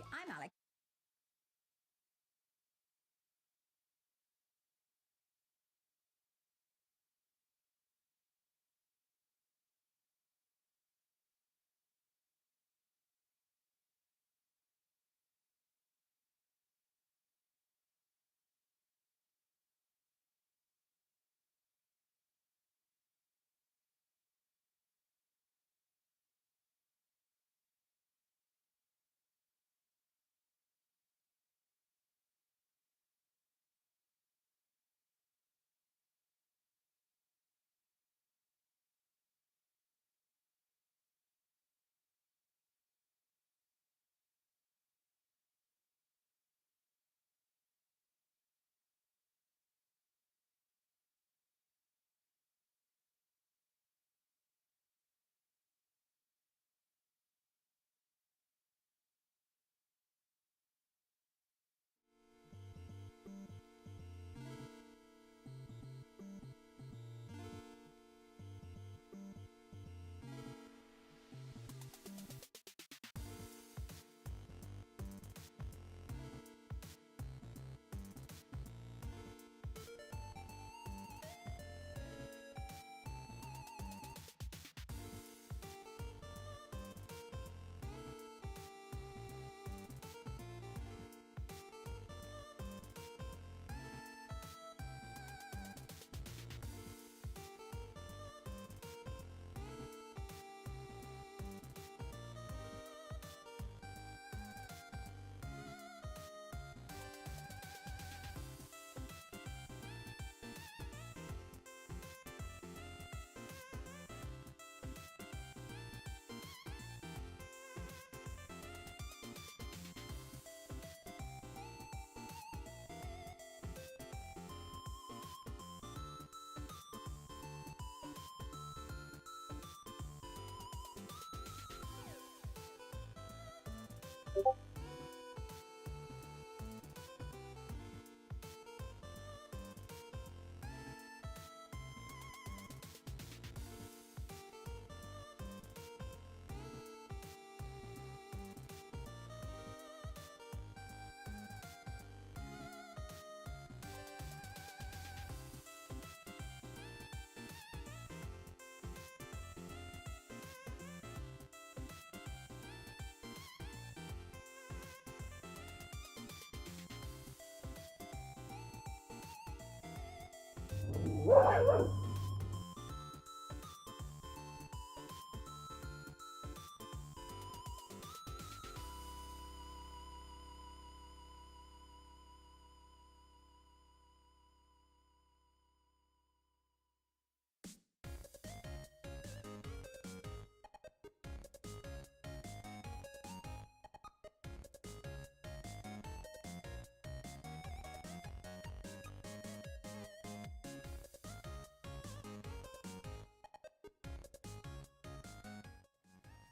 Hi, I'm Alex.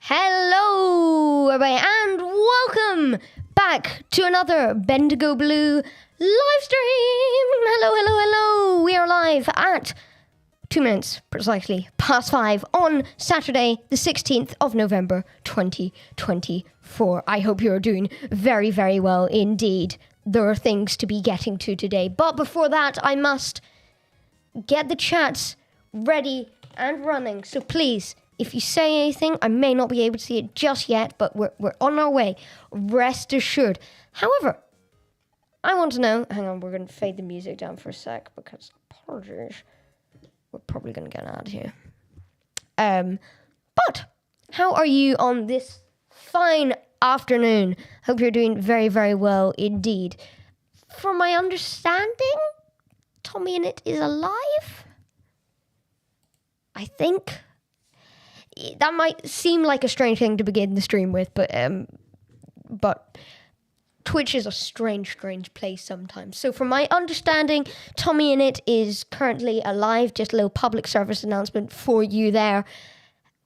Hello, everybody, and welcome back to another Bendigo Blue live stream. Hello. We are live at 2 minutes precisely past 5 on Saturday, the 16th of November, 2024. I hope you're doing very, very well indeed. There are things to be getting to today, but before that, I must get the chats ready and running. So please, if you say anything, I may not be able to see it just yet, but we're on our way. Rest assured. However, I want to know... Hang on, we're going to fade the music down for a sec because, apologies, we're probably going to get out of here. But how are you on this fine afternoon? Hope you're doing very, very well indeed. From my understanding, Tommy and it is alive? I think... That might seem like a strange thing to begin the stream with, but Twitch is a strange place sometimes. So from my understanding, Tommy in it is currently alive. Just a little public service announcement for you there.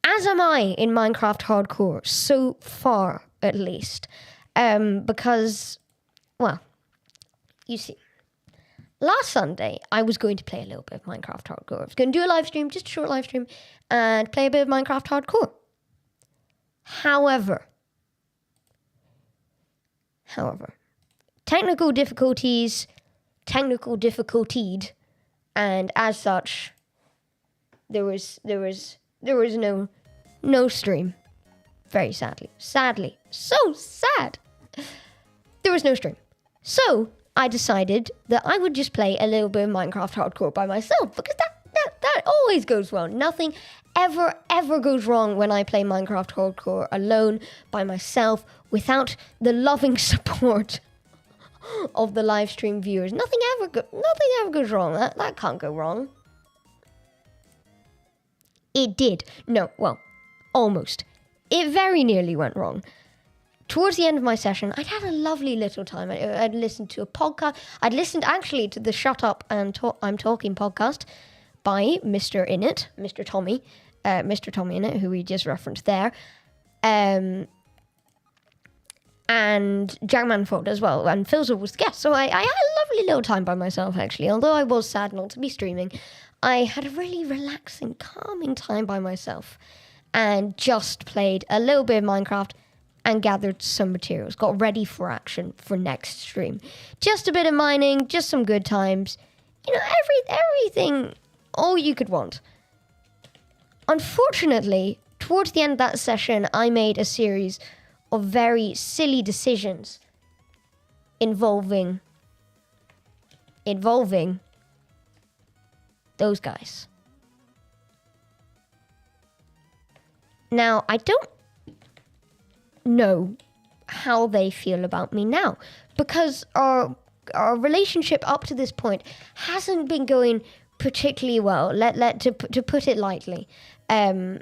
As am I in Minecraft Hardcore, so far at least. Because, well, you see. Last Sunday, I was going to play a little bit of Minecraft Hardcore. I was going to do a live stream, just a short live stream, and play a bit of Minecraft Hardcore. However, However, technical difficulties, technical difficultied, and as such, there was no stream. Very sadly, so sad. There was no stream. So I decided that I would just play a little bit of Minecraft Hardcore by myself, because that always goes well. Nothing ever goes wrong when I play Minecraft Hardcore alone by myself without the loving support of the live stream viewers. Nothing ever goes wrong. That can't go wrong. It did. No, well, almost. It very nearly went wrong. Towards the end of my session, I'd had a lovely little time. I'd listened to a podcast. I'd listened actually to the Shut Up and I'm Talking podcast by Mr. Innit, Mr. Tommy Innit, who we just referenced there. And Jack Manfold as well. And Philza was the guest. So I had a lovely little time by myself, actually. Although I was sad not to be streaming, I had a really relaxing, calming time by myself. And just played a little bit of Minecraft and gathered some materials. Got ready for action for next stream. Just a bit of mining, just some good times. You know, everything, all you could want. Unfortunately, towards the end of that session, I made a series of very silly decisions involving those guys. Now, I don't know how they feel about me now, because our relationship up to this point hasn't been going particularly well. To put it lightly, I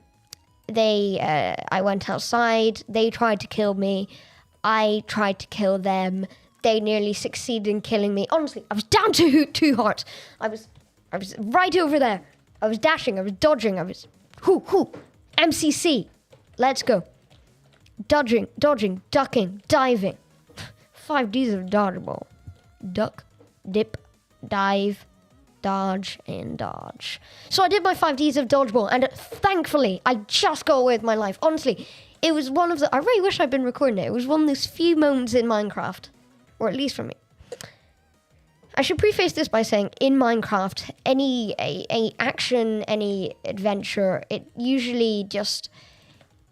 went outside. They tried to kill me. I tried to kill them. They nearly succeeded in killing me. Honestly, I was down to 2 hearts. I was right over there. I was dashing. I was dodging. I was MCC. Let's go. Dodging, ducking, diving. 5 Ds of dodgeball. Duck, dip, dive, dodge, and dodge. So I did my 5 Ds of dodgeball, and thankfully, I just got away with my life. Honestly, it was one of the... I really wish I'd been recording it. It was one of those few moments in Minecraft, or at least for me. I should preface this by saying, in Minecraft, any action, any adventure, it usually just...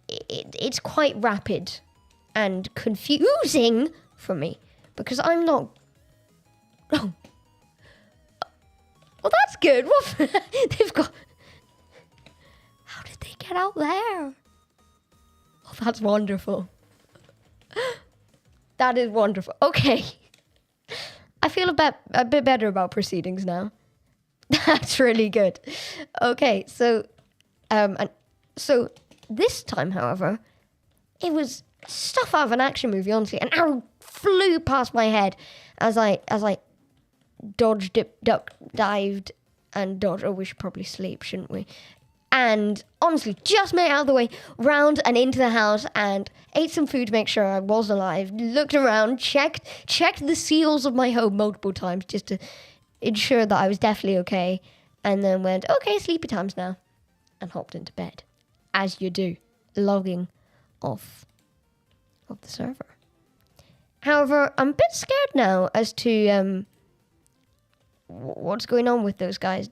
It's quite rapid and confusing for me, because I'm not... Oh. Well, that's good. They've got... How did they get out there? Oh, that's wonderful. That is wonderful. Okay. I feel a bit better about proceedings now. That's really good. Okay, so this time, however, it was stuff out of an action movie, honestly. An arrow flew past my head as I dodged, dipped, ducked, dived, and dodged. Oh, we should probably sleep, shouldn't we? And honestly, just made it out of the way, round and into the house, and ate some food to make sure I was alive. Looked around, checked the seals of my home multiple times just to ensure that I was definitely okay, and then went, okay, sleepy times now, and hopped into bed. As you do, logging off of the server. However, I'm a bit scared now as to what's going on with those guys.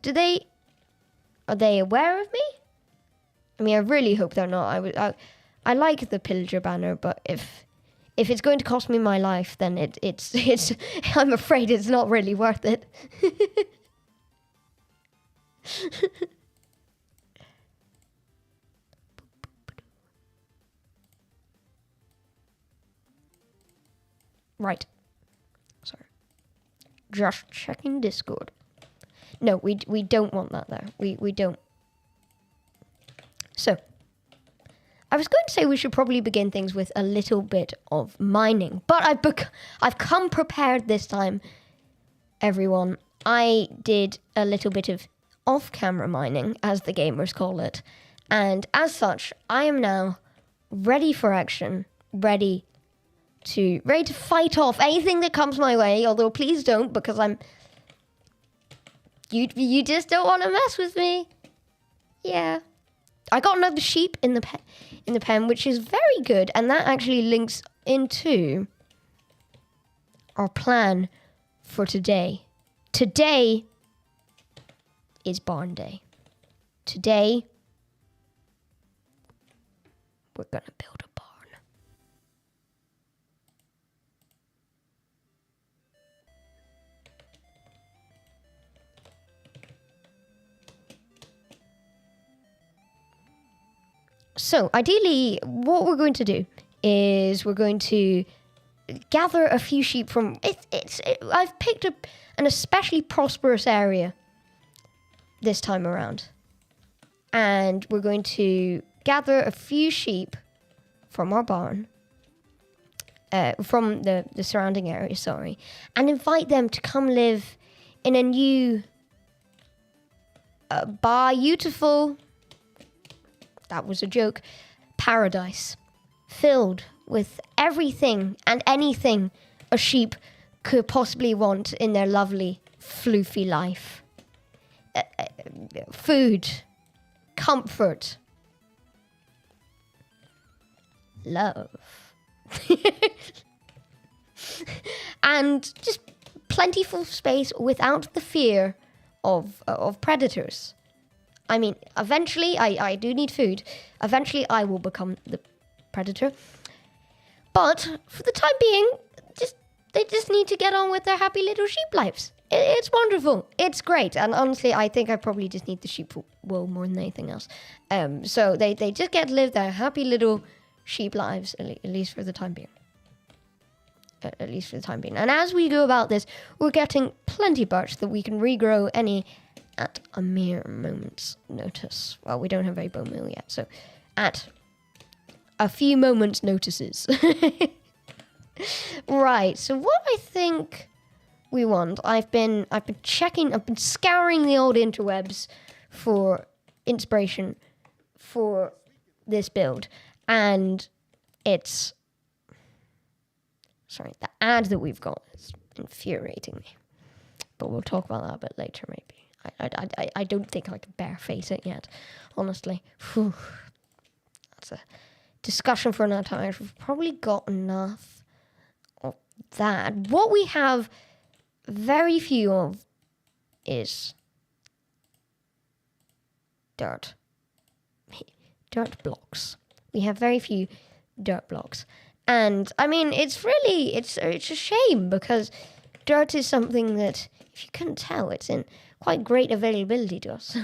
Are they aware of me? I mean, I really hope they're not. I like the pillager banner, but if it's going to cost me my life, then it's I'm afraid it's not really worth it. Right. Sorry. Just checking Discord. No, we don't want that there. We don't. So, I was going to say we should probably begin things with a little bit of mining, but I've come prepared this time, everyone. I did a little bit of off-camera mining, as the gamers call it, and as such, I am now ready for action, ready to fight off anything that comes my way, although please don't, because you just don't want to mess with me. Yeah. I got another sheep in the pen, which is very good, and that actually links into our plan for today. Today is barn day. Today, we're gonna build a barn. So, ideally, what we're going to do is we're going to gather a few sheep from... I've picked an especially prosperous area this time around. And we're going to gather a few sheep from our barn, from the surrounding area, and invite them to come live in a new, beautiful, that was a joke, paradise, filled with everything and anything a sheep could possibly want in their lovely, floofy life. Food, comfort, love, and just plentiful space without the fear of predators. I mean, eventually, I do need food. Eventually, I will become the predator. But for the time being, they just need to get on with their happy little sheep lives. It's wonderful. It's great. And honestly, I think I probably just need the sheep wool more than anything else. So they just get to live their happy little sheep lives, at least for the time being. At least for the time being. And as we go about this, we're getting plenty birch that we can regrow any at a mere moment's notice. Well, we don't have a bone meal yet, so at a few moments' notices. Right, so what I think we want, I've been scouring the old interwebs for inspiration for this build, and the ad that we've got is infuriating me, but we'll talk about that a bit later maybe. I don't think I can face it yet, honestly. Whew. That's a discussion for another time. We've probably got enough of that. What we have very few of is dirt blocks. We have very few dirt blocks. And, I mean, it's a shame because dirt is something that, if you couldn't tell, it's in quite great availability to us.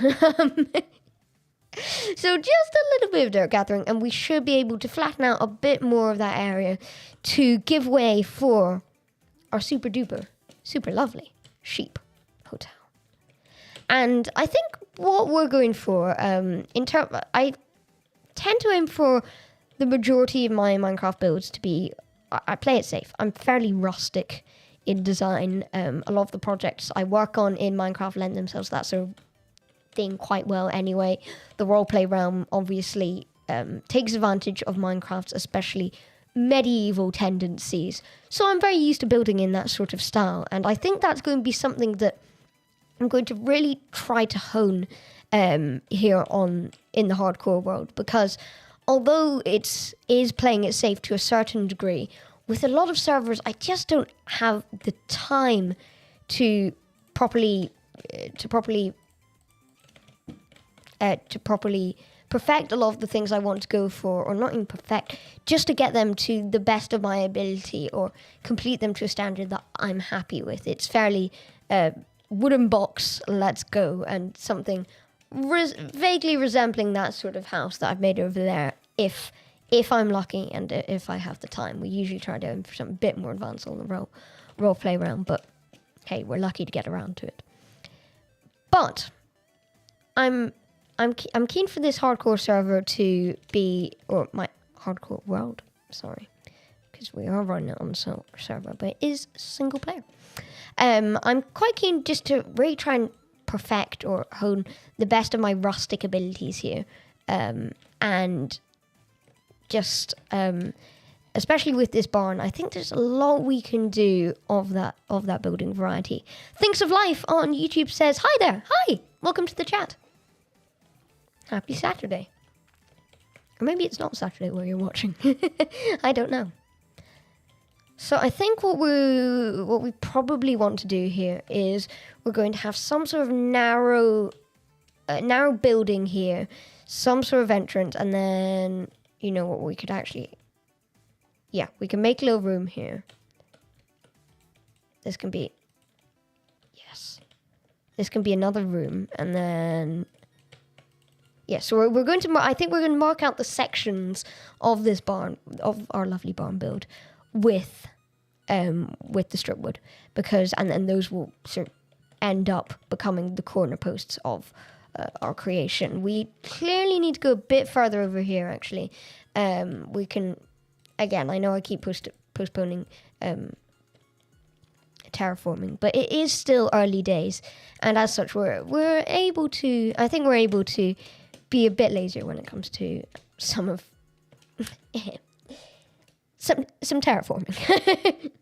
So just a little bit of dirt gathering, and we should be able to flatten out a bit more of that area to give way for our super duper, super lovely sheep hotel. And I think what we're going for, I tend to aim for the majority of my Minecraft builds to be, I play it safe. I'm fairly rustic in design. A lot of the projects I work on in Minecraft lend themselves to that sort of thing quite well anyway. The roleplay realm obviously takes advantage of Minecraft's especially medieval tendencies. So I'm very used to building in that sort of style. And I think that's going to be something that I'm going to really try to hone here in the hardcore world, because although it is playing it safe to a certain degree, with a lot of servers, I just don't have the time to properly perfect a lot of the things I want to go for, or not even perfect, just to get them to the best of my ability or complete them to a standard that I'm happy with. It's fairly wooden box, let's go, and something vaguely resembling that sort of house that I've made over there, if I'm lucky and if I have the time. We usually try to aim for something a bit more advanced on the role play realm, but hey, we're lucky to get around to it. But I'm keen for this hardcore server to be, or my hardcore world, sorry, because we are running it on the server, but it is single player. I'm quite keen just to really try and perfect or hone the best of my rustic abilities here, and just especially with this barn, I think there's a lot we can do of that building variety. Thinks of Life on YouTube says, hi there, hi, welcome to the chat. Happy Saturday. Or maybe it's not Saturday where you're watching. I don't know. So I think what we probably want to do here is we're going to have some sort of narrow building here, some sort of entrance, and then you know what we could actually, yeah, we can make a little room here. This can be, yes, this can be another room, and then yeah. So we're going to, I think we're going to mark out the sections of this barn, of our lovely barn build, with the strip wood, because and then those will sort of end up becoming the corner posts of our creation. We clearly need to go a bit further over here. Actually, we can. Again, I know I keep postponing terraforming, but it is still early days, and as such, we're able to. I think we're able to be a bit lazier when it comes to some of some terraforming.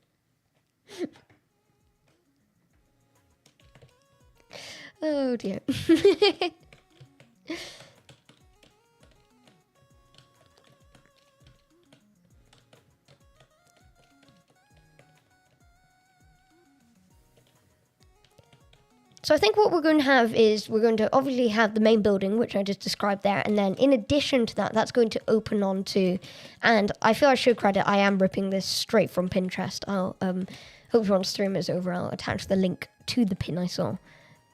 Oh dear. So I think what we're going to have is we're going to obviously have the main building, which I just described there. And then in addition to that, that's going to open onto, and I feel I should credit, I am ripping this straight from Pinterest. I'll, hope once stream is over, I'll attach the link to the pin I saw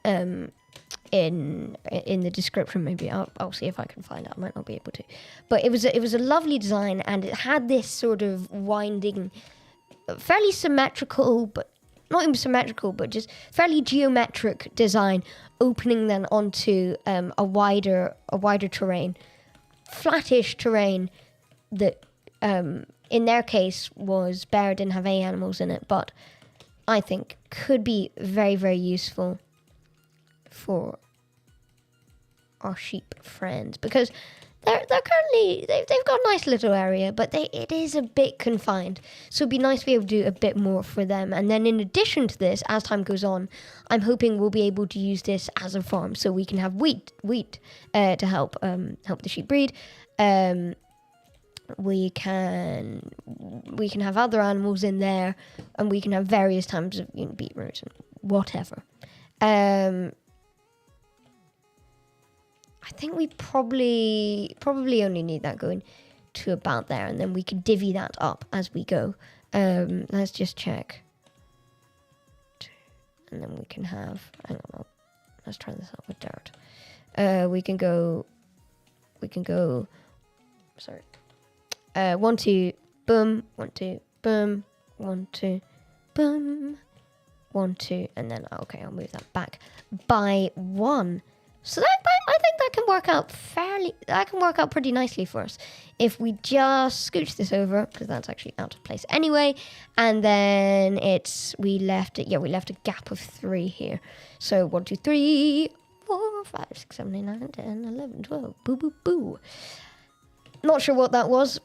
in the description. Maybe I'll see if I can find it. I might not be able to. But it was a lovely design, and it had this sort of winding, fairly symmetrical, but not even symmetrical, but just fairly geometric design, opening then onto a wider terrain, flattish terrain that in their case was bare, didn't have any animals in it, but I think could be very, very useful for our sheep friends, because they're currently they've got a nice little area, but it is a bit confined. So it'd be nice to be able to do a bit more for them. And then in addition to this, as time goes on, I'm hoping we'll be able to use this as a farm, so we can have wheat to help the sheep breed. We can have other animals in there, and we can have various types of beetroots and whatever. I think we probably only need that going to about there, and then we can divvy that up as we go. Let's just check. And then we can have, hang on, let's try this out with dirt. We can go, sorry. 1, 2, boom, 1, 2, boom, 1, 2, boom, 1, 2, and then, okay, I'll move that back by 1. So I think that can work out pretty nicely for us if we just scooch this over, because that's actually out of place anyway. And then we left a gap of 3 here. So 1, 2, 3, 4, 5, 6, 7, 8, 9, 10, 11, 12. Boo, boo, boo. Not sure what that was.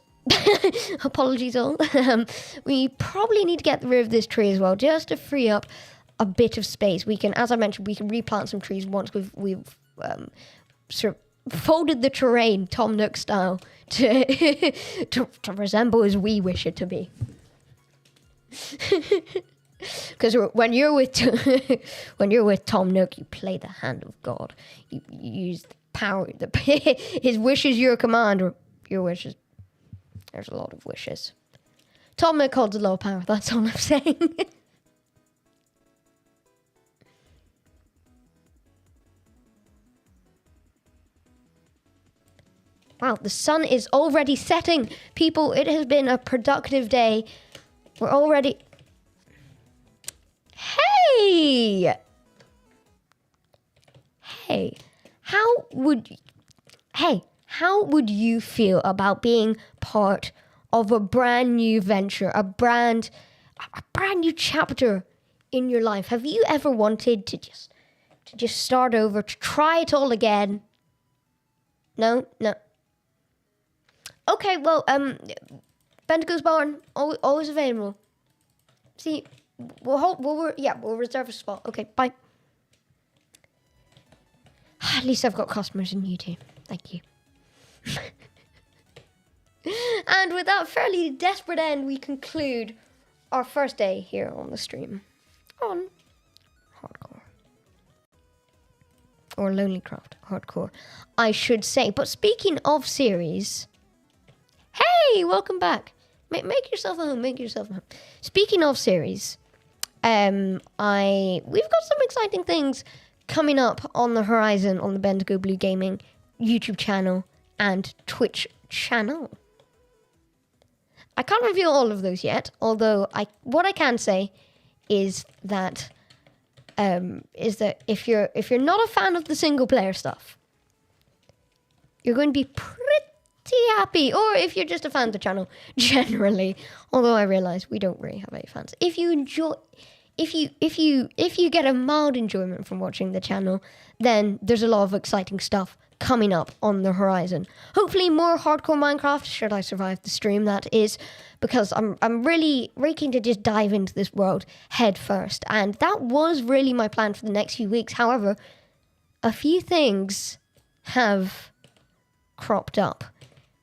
Apologies all. We probably need to get rid of this tree as well, just to free up a bit of space. We can, as I mentioned, we can replant some trees once we've sort of folded the terrain Tom Nook style to resemble as we wish it to be. Because when you're with Tom Nook, you play the hand of God. You use the power. His wish is your command, or your wishes. There's a lot of wishes. Tom Nook holds a lot of power. That's all I'm saying. Wow, the sun is already setting. People, it has been a productive day. We're already... Hey! How would you feel about being part of a brand new venture, a brand new chapter in your life? Have you ever wanted to just start over, to try it all again? No. Okay, well, Bendigo's Barn, always available. See, we'll reserve a spot. Okay, bye. At least I've got customers in you too. Thank you. And with that fairly desperate end, we conclude our first day here on the stream on hardcore. Or Lonelycraft hardcore, I should say. But speaking of series, hey, welcome back. Make yourself at home. Make yourself at home. Speaking of series, we've got some exciting things coming up on the horizon on the Bendigo Blue Gaming YouTube channel and Twitch channel. I can't reveal all of those yet, although what I can say is that if you're not a fan of the single player stuff, you're going to be pretty happy. Or if you're just a fan of the channel generally, although I realize we don't really have any fans. If you get a mild enjoyment from watching the channel, then there's a lot of exciting stuff coming up on the horizon. Hopefully more hardcore Minecraft, should I survive the stream, that is, because I'm really keen to just dive into this world head first. And that was really my plan for the next few weeks. However, a few things have cropped up.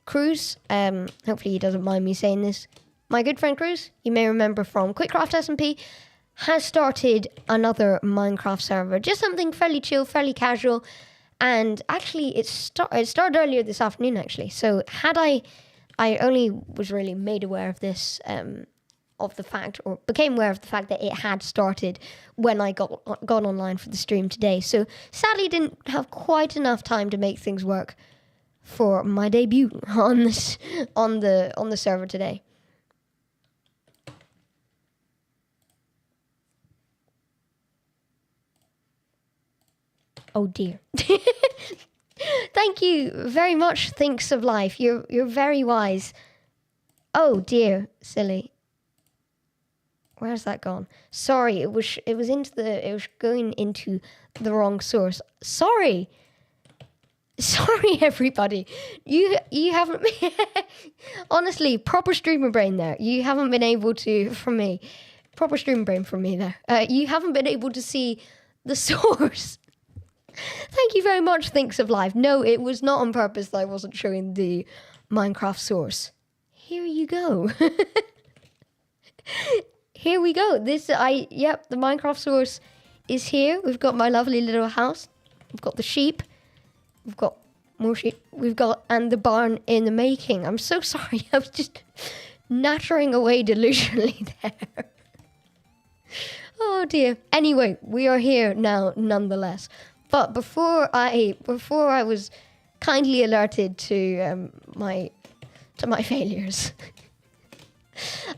Cruz, hopefully he doesn't mind me saying this, my good friend Cruz, you may remember from Quickcraft SMP, has started another Minecraft server. Just something fairly chill, fairly casual. And actually, it started earlier this afternoon, actually. So I only was really made aware of this, of the fact, or became aware of the fact that it had started when I got online for the stream today. So sadly, didn't have quite enough time to make things work for my debut on the server today. Oh dear. Thank you very much, Thinks of Life. You're very wise. Oh dear, silly. Where's that gone? Sorry, it was going into the wrong source. Sorry, everybody. You haven't honestly, proper streamer brain there. You haven't been able to, from me, proper streamer brain from me there. You haven't been able to see the source. Thank you very much, Thinks of Life. No, it was not on purpose that I wasn't showing the Minecraft source. Here you go. Here we go. The Minecraft source is here. We've got my lovely little house. We've got the sheep. We've got more sheep. And the barn in the making. I'm so sorry. I was just nattering away delusionally there. Oh dear. Anyway, we are here now nonetheless. But before I was kindly alerted to my failures,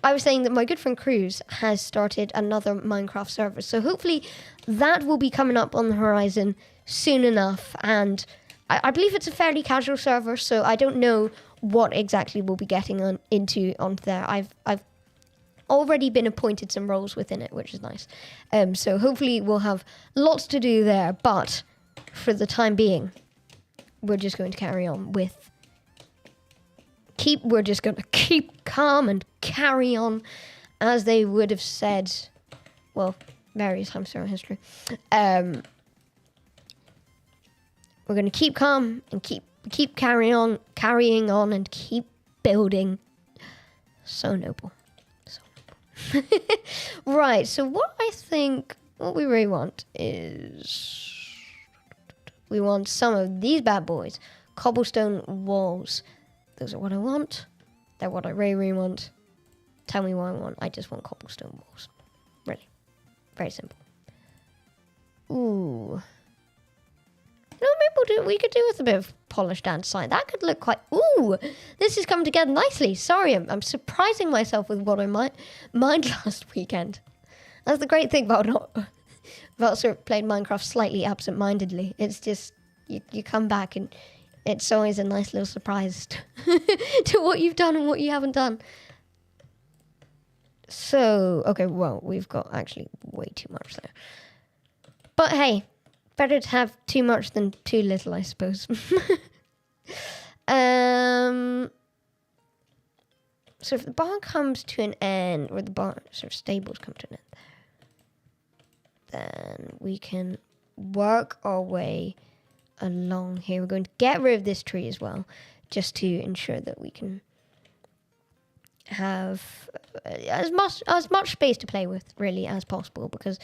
I was saying that my good friend Cruz has started another Minecraft server. So hopefully that will be coming up on the horizon soon enough. And I believe it's a fairly casual server, so I don't know what exactly we'll be getting onto there. I've already been appointed some roles within it, which is nice. So hopefully we'll have lots to do there. But for the time being, we're just going to carry on with we're just going to keep calm and carry on, as they would have said, well, various times throughout history. We're going to keep calm and keep carrying on and keep building. So noble. Right, so what we really want is we want some of these bad boys. Cobblestone walls. Those are what I want. They're what I really, really want. Tell me what I want. I just want cobblestone walls. Really. Very simple. Ooh. No, maybe we could do with a bit of polished andesite. That could look quite... Ooh! This has come together nicely. Sorry, I'm surprising myself with what I mined last weekend. That's the great thing about sort of playing Minecraft slightly absent-mindedly. It's just... You come back and it's always a nice little surprise to what you've done and what you haven't done. So, okay, well, we've got actually way too much there. But hey... better to have too much than too little, I suppose. So if the barn comes to an end, or the barn sort of stables come to an end, then we can work our way along here. We're going to get rid of this tree as well, just to ensure that we can have as much space to play with really as possible, because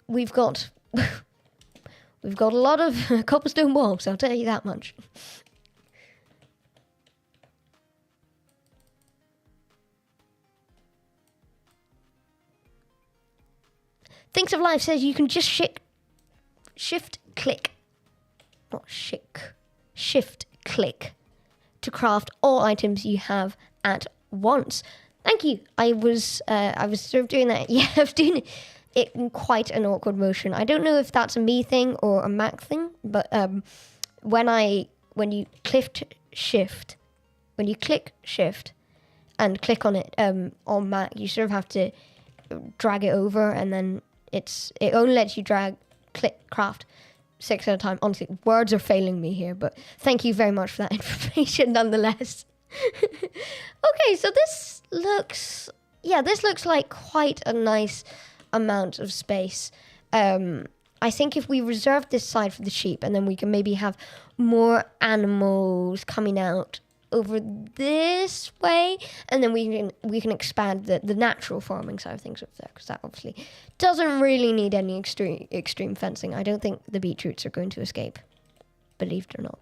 we've got we've got a lot of cobblestone walls, I'll tell you that much. Thinks of Life says you can just shift click to craft all items you have at once. Thank you. I was sort of doing that. Yeah, I was doing it in quite an awkward motion. I don't know if that's a me thing or a Mac thing, but when you click shift and click on it on Mac, you sort of have to drag it over, and then it only lets you click craft 6 at a time. Honestly, words are failing me here, but thank you very much for that information nonetheless. Okay, so this looks like quite a nice amount of space. I think if we reserve this side for the sheep, and then we can maybe have more animals coming out over this way, and then we can expand the natural farming side of things over there, because that obviously doesn't really need any extreme fencing. I don't think the beetroots are going to escape, believe it or not.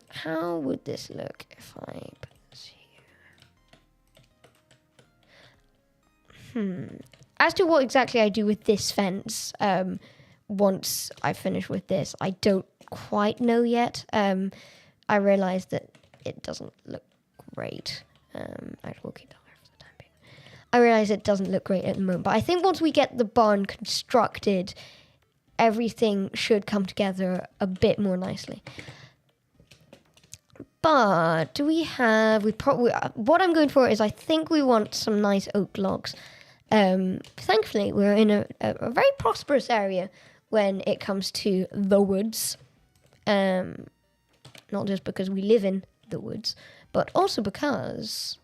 How would this look if I put this here? As to what exactly I do with this fence, once I finish with this, I don't quite know yet. I realised that it doesn't look great. I will keep that there for the time being. I realise it doesn't look great at the moment, but I think once we get the barn constructed, everything should come together a bit more nicely. But do we have? What I'm going for is I think we want some nice oak logs. Thankfully, we're in a very prosperous area when it comes to the woods. Not just because we live in the woods, but also because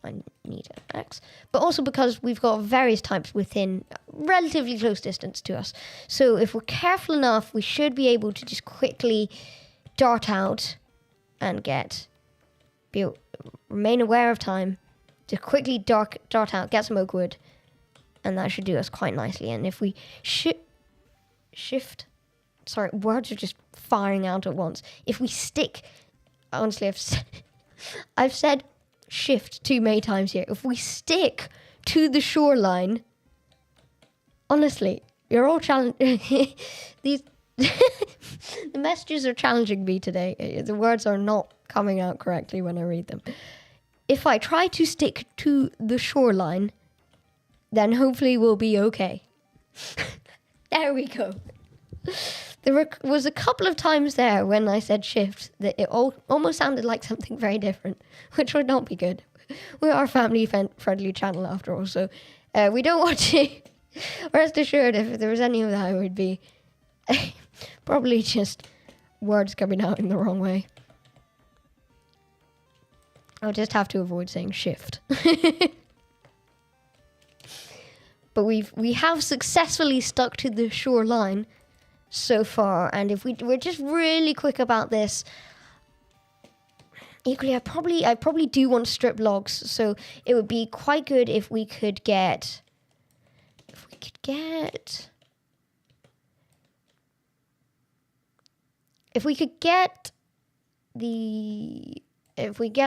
I need an axe, but also because we've got various types within relatively close distance to us. So if we're careful enough, we should be able to just quickly dart out and remain aware of time, to quickly dart out, get some oak wood, and that should do us quite nicely. And if we shift, sorry, words are just firing out at once. If we stick, honestly, I've said shift too many times here. If we stick to the shoreline, honestly, you're all challenged. The messages are challenging me today. The words are not coming out correctly when I read them. If I try to stick to the shoreline, then hopefully we'll be okay. There we go. There was a couple of times there when I said shift that it almost sounded like something very different, which would not be good. We are a family-friendly channel after all, so we don't want to. Rest assured, if there was any of that, it would be probably just words coming out in the wrong way. I'll just have to avoid saying shift. But we have successfully stuck to the shoreline so far, and if we're just really quick about this. Equally, I probably do want to strip logs, so it would be quite good if we could get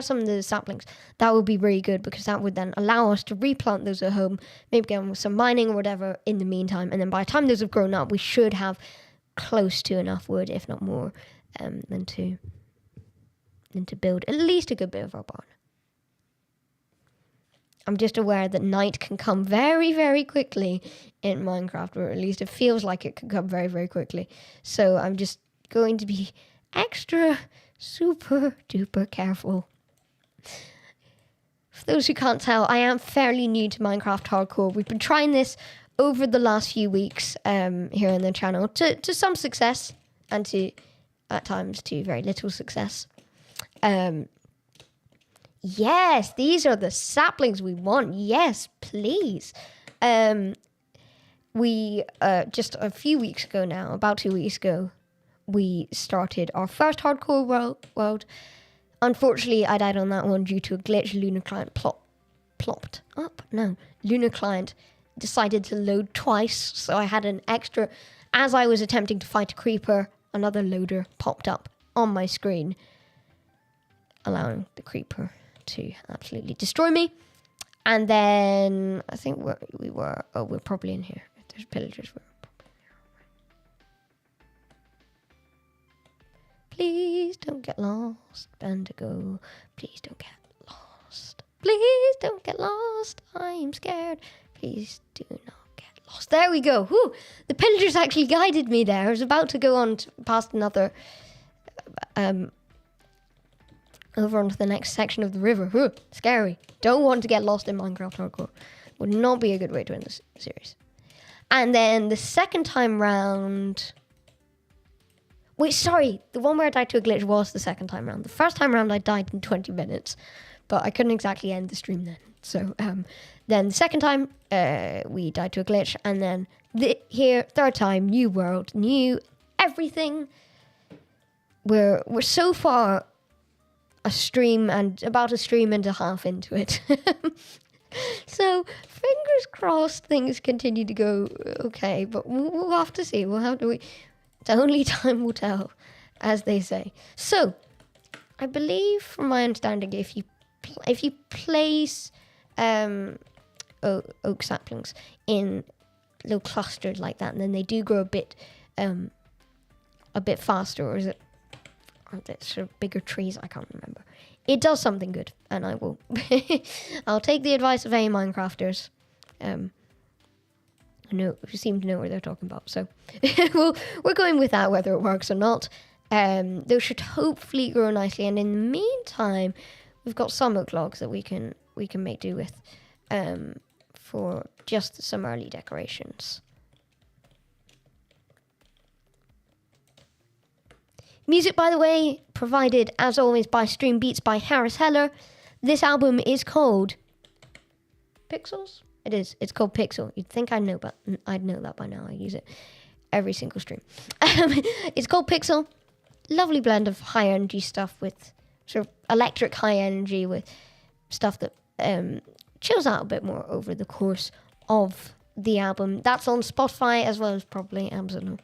some of the saplings, that would be really good, because that would then allow us to replant those at home, maybe get on with some mining or whatever in the meantime, and then by the time those have grown up, we should have close to enough wood, if not more, than to build at least a good bit of our barn. I'm just aware that night can come very, very quickly in Minecraft, or at least it feels like it can come very, very quickly. So I'm just going to be extra super duper careful. For those who can't tell, I am fairly new to Minecraft Hardcore. We've been trying this over the last few weeks here on the channel to some success, and to at times to very little success. Yes, these are the saplings we want. Yes, please. We just a few weeks ago now, about 2 weeks ago, we started our first hardcore world. Unfortunately, I died on that one due to a glitch. Lunar Client plopped up. No, Lunar Client decided to load twice, so I had an extra. As I was attempting to fight a creeper, another loader popped up on my screen, allowing the creeper to absolutely destroy me. And then I think we're probably in here. If there's pillagers, we're probably here. Please don't get lost, Bendigo. Please don't get lost. Please don't get lost. I'm scared. Please do not get lost. There we go. Whew. The pillagers actually guided me there. I was about to go on past another, over onto the next section of the river. Whew. Scary. Don't want to get lost in Minecraft Hardcore. Would not be a good way to end this series. And then the second time round... Wait, sorry. The one where I died to a glitch was the second time round. The first time round I died in 20 minutes. But I couldn't exactly end the stream then. So then the second time we died to a glitch. And then here, third time, new world, new everything. We're so far about a stream and a half into it. So fingers crossed things continue to go okay. But we'll have to see. Only time will tell, as they say. So I believe, from my understanding, if you place oak saplings in little clusters like that, and then they do grow a bit faster, or is it? Are they sort of bigger trees? I can't remember. It does something good, and I will. I'll take the advice of any Minecrafters. Who seem to know what they're talking about. So we're going with that, whether it works or not. Those should hopefully grow nicely, and in the meantime, we've got some oak logs that we can make do with for just some early decorations. Music, by the way, provided as always by Stream Beats by Harris Heller. This album is called Pixels. It is. It's called Pixel. You'd think I'd know that by now. I use it every single stream. It's called Pixel. Lovely blend of high energy stuff with sort of electric high energy with stuff that chills out a bit more over the course of the album. That's on Spotify as well as probably Amazon,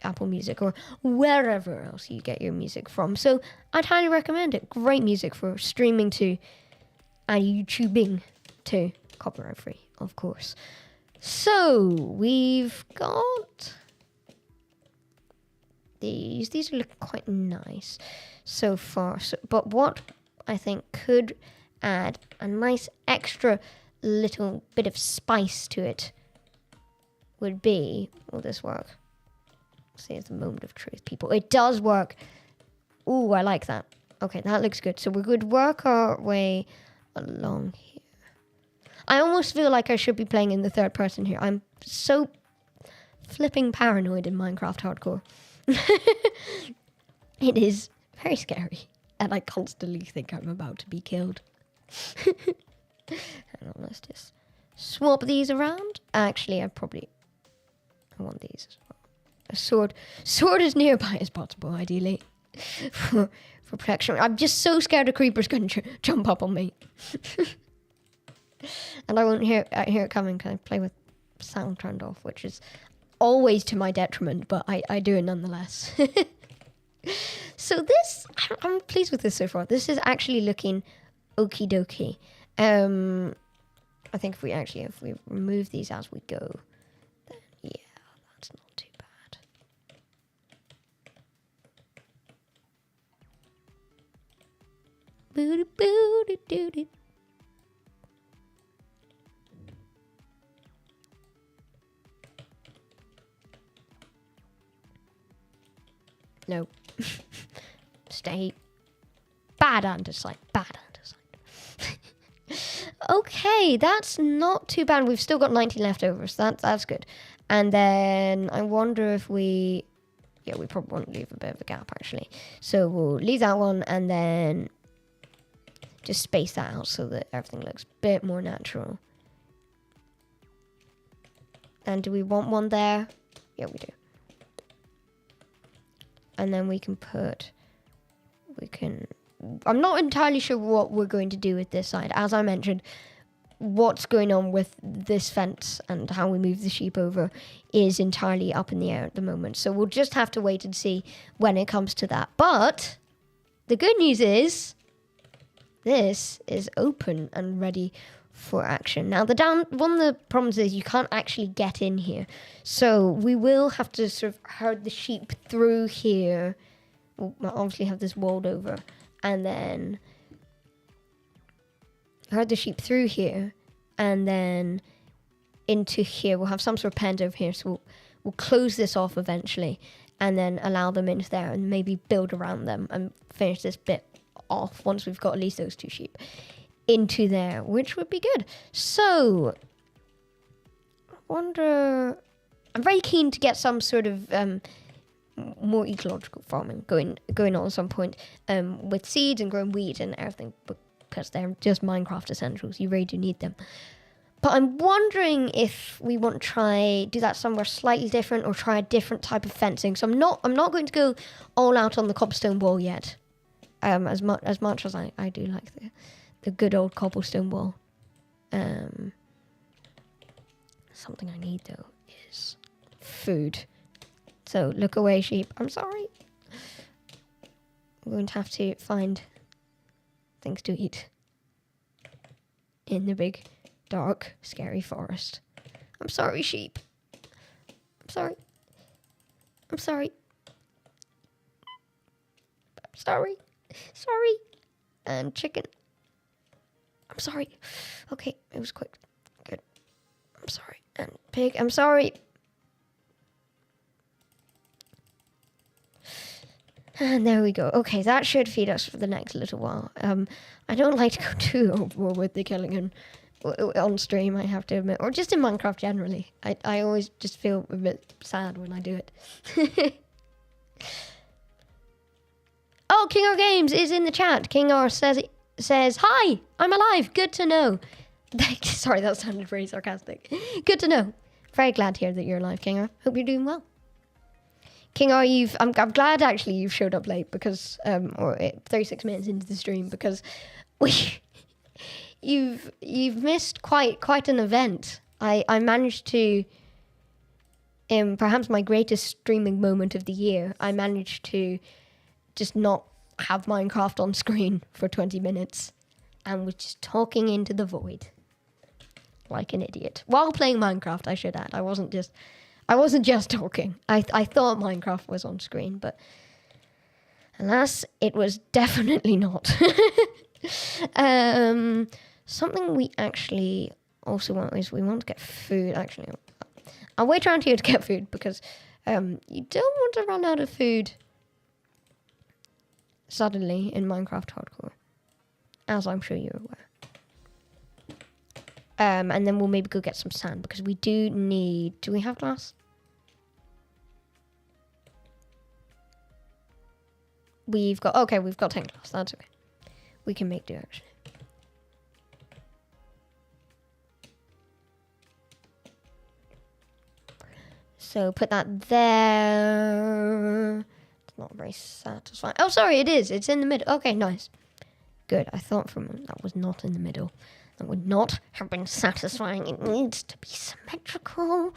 Apple Music, or wherever else you get your music from. So I'd highly recommend it. Great music for streaming to and YouTubing to. Copyright free, of course. So we've got these. These are looking quite nice so far. But what I think could add a nice extra little bit of spice to it would be, will this work? See, it's the moment of truth, people. It does work. Ooh, I like that. Okay, that looks good. So we could work our way along here. I almost feel like I should be playing in the third person here. I'm so flipping paranoid in Minecraft Hardcore. It is very scary. And I constantly think I'm about to be killed. Hang on, let's just swap these around. Actually, I want these as well. A sword as nearby as possible, ideally. for protection. I'm just so scared a creeper's going to jump up on me. And I won't hear it coming because I play with sound turned off, which is always to my detriment, but I do it nonetheless. So this, I'm pleased with this so far. This is actually looking okie dokie. I think if we remove these as we go, then yeah, that's not too bad. Booty booty dooty. No. Stay. Bad undersight. Okay, that's not too bad. We've still got 19 left over, so that's good. And then I wonder if we probably want to leave a bit of a gap, actually. So we'll leave that one and then just space that out so that everything looks a bit more natural. And do we want one there? Yeah, we do. And then we can put I'm not entirely sure what we're going to do with this side. As I mentioned, what's going on with this fence and how we move the sheep over is entirely up in the air at the moment. So we'll just have to wait and see when it comes to that. But the good news is this is open and ready for action. Now, one of the problems is you can't actually get in here. So we will have to sort of herd the sheep through here. We'll obviously have this walled over. And then herd the sheep through here. And then into here. We'll have some sort of pens over here. So we'll close this off eventually. And then allow them into there and maybe build around them and finish this bit off once we've got at least those 2 sheep into there, which would be good. So I wonder, I'm very keen to get some sort of more ecological farming going on at some point, with seeds and growing wheat and everything, because they're just Minecraft essentials. You really do need them. But I'm wondering if we want to do that somewhere slightly different or try a different type of fencing. So I'm not going to go all out on the cobblestone wall yet. As much as I do like the good old cobblestone wall. Something I need though is food. So look away, sheep. I'm sorry. I'm going to have to find things to eat in the big, dark, scary forest. I'm sorry, sheep. I'm sorry. I'm sorry. I'm sorry. Sorry. And chicken. I'm sorry. Okay, it was quick. Good. I'm sorry. And pig, I'm sorry. And there we go. Okay, that should feed us for the next little while. I don't like to go too overboard with the killing on stream, I have to admit. Or just in Minecraft generally. I always just feel a bit sad when I do it. Oh, King R Games is in the chat. King R says, "Hi, I'm alive. Good to know." Sorry, that sounded very sarcastic. Good to know. Very glad to hear that you're alive, King R. Hope you're doing well. King R, I'm glad actually you've showed up late because, 36 minutes into the stream, because you've missed quite an event. I managed to, perhaps my greatest streaming moment of the year, I managed to just not have Minecraft on screen for 20 minutes and was just talking into the void like an idiot while playing Minecraft. I should add, I wasn't just talking. I thought Minecraft was on screen, but alas, it was definitely not. Something we actually also want is we want to get food. Actually, I'll wait around here to get food because you don't want to run out of food suddenly in Minecraft Hardcore, as I'm sure you're aware. And then we'll maybe go get some sand because we do need... Do we have glass? We've got 10 glass. That's okay. We can make do actually. So put that there. It's not very satisfying. Oh, sorry, it is. It's in the middle. Okay, nice. Good. I thought for a moment that was not in the middle. That would not have been satisfying. It needs to be symmetrical.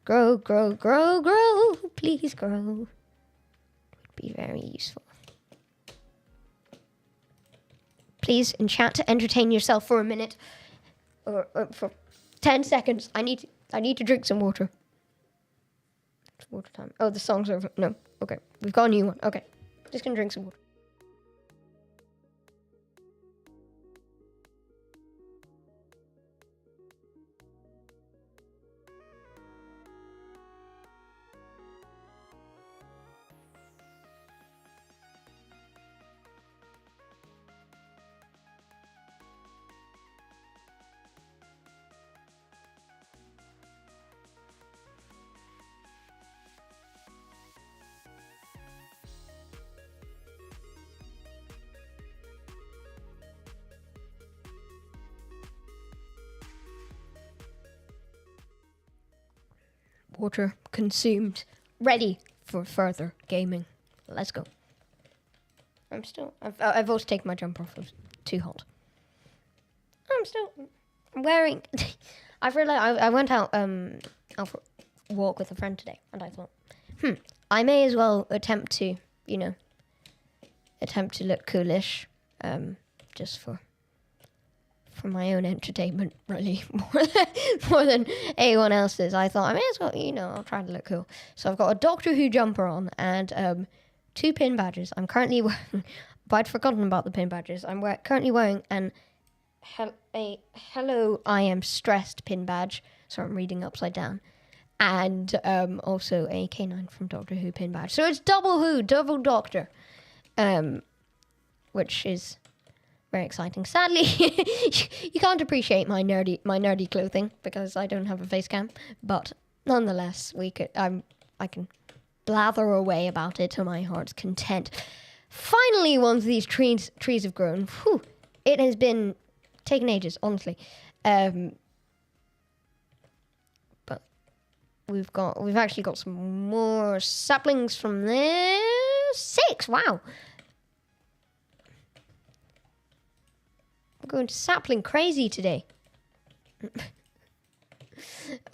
Grow, grow, grow, grow. Please grow. Would be very useful. Please, in chat, to entertain yourself for a minute. Or for 10 seconds. I need to drink some water. It's water time. Oh, the song's over. No. Okay. We've got a new one. Okay. Just gonna drink some water. Water consumed. Ready for further gaming. Let's go. I've also taken my jumper off. It was too hot. I'm wearing. I've realized I went out for a walk with a friend today, and I thought, I may as well attempt to look coolish, just for my own entertainment, really, more than anyone else's. I thought I may as well, I'll try to look cool. So I've got a Doctor Who jumper on and 2 pin badges. I'm currently wearing, but I'd forgotten about the pin badges. I'm currently wearing a Hello, I Am Stressed pin badge. So I'm reading upside down. And also a K9 from Doctor Who pin badge. So it's double Who, double Doctor. Which is very exciting. Sadly, you can't appreciate my nerdy clothing because I don't have a face cam. But nonetheless, I can blather away about it to my heart's content. Finally, once these trees have grown, it has been taken ages, honestly. But we've actually got some more saplings from there. 6, wow. We're going to sapling crazy today.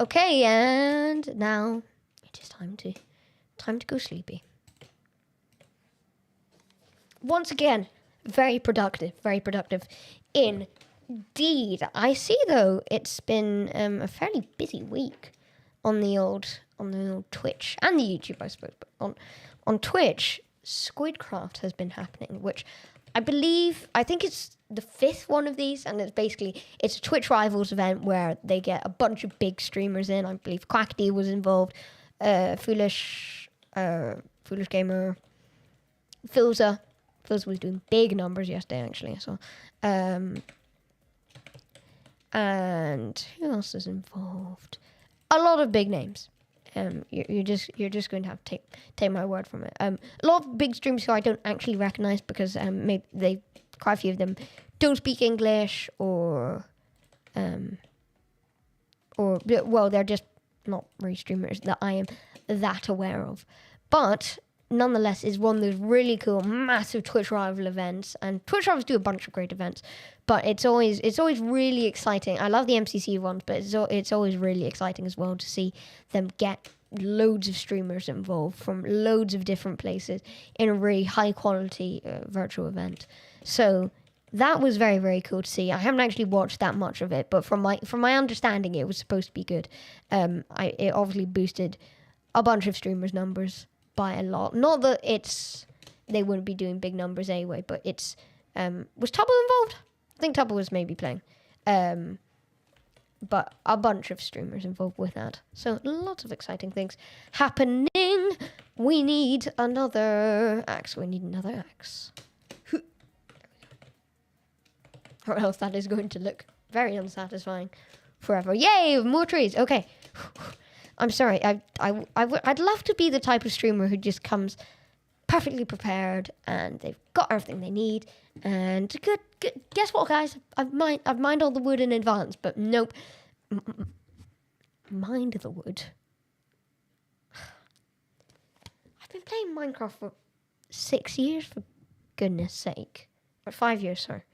Okay, and now it is time to go sleepy. Once again, very productive indeed. I see though it's been a fairly busy week on the old Twitch and the YouTube, I suppose, but on Twitch, Squidcraft has been happening, which I think it's the 5th one of these, and it's a Twitch Rivals event where they get a bunch of big streamers in. I believe Quackdy was involved, Foolish Gamer, Filza was doing big numbers yesterday actually. So, and who else is involved? A lot of big names. You're just going to have to take my word from it. A lot of big streamers who I don't actually recognize because maybe quite a few of them don't speak English or they're just not really streamers that I am that aware of. But nonetheless, it's one of those really cool, massive Twitch Rival events, and Twitch Rivals do a bunch of great events. But it's always really exciting. I love the MCC ones, but it's always really exciting as well to see them get loads of streamers involved from loads of different places in a really high quality virtual event. So that was very, very cool to see. I haven't actually watched that much of it, but from my understanding, it was supposed to be good. It obviously boosted a bunch of streamers' numbers by a lot. Not that they wouldn't be doing big numbers anyway, but was Tubble involved? I think Tubble was maybe playing. But a bunch of streamers involved with that. So lots of exciting things happening. We need another axe. Or else that is going to look very unsatisfying forever. Yay, more trees. Okay. I'm sorry. I'd love to be the type of streamer who just comes perfectly prepared and they've got everything they need. And good. Guess what, guys? I've mined all the wood in advance, but nope. Mined the wood. I've been playing Minecraft for 6 years, for goodness sake. Or 5 years, sorry.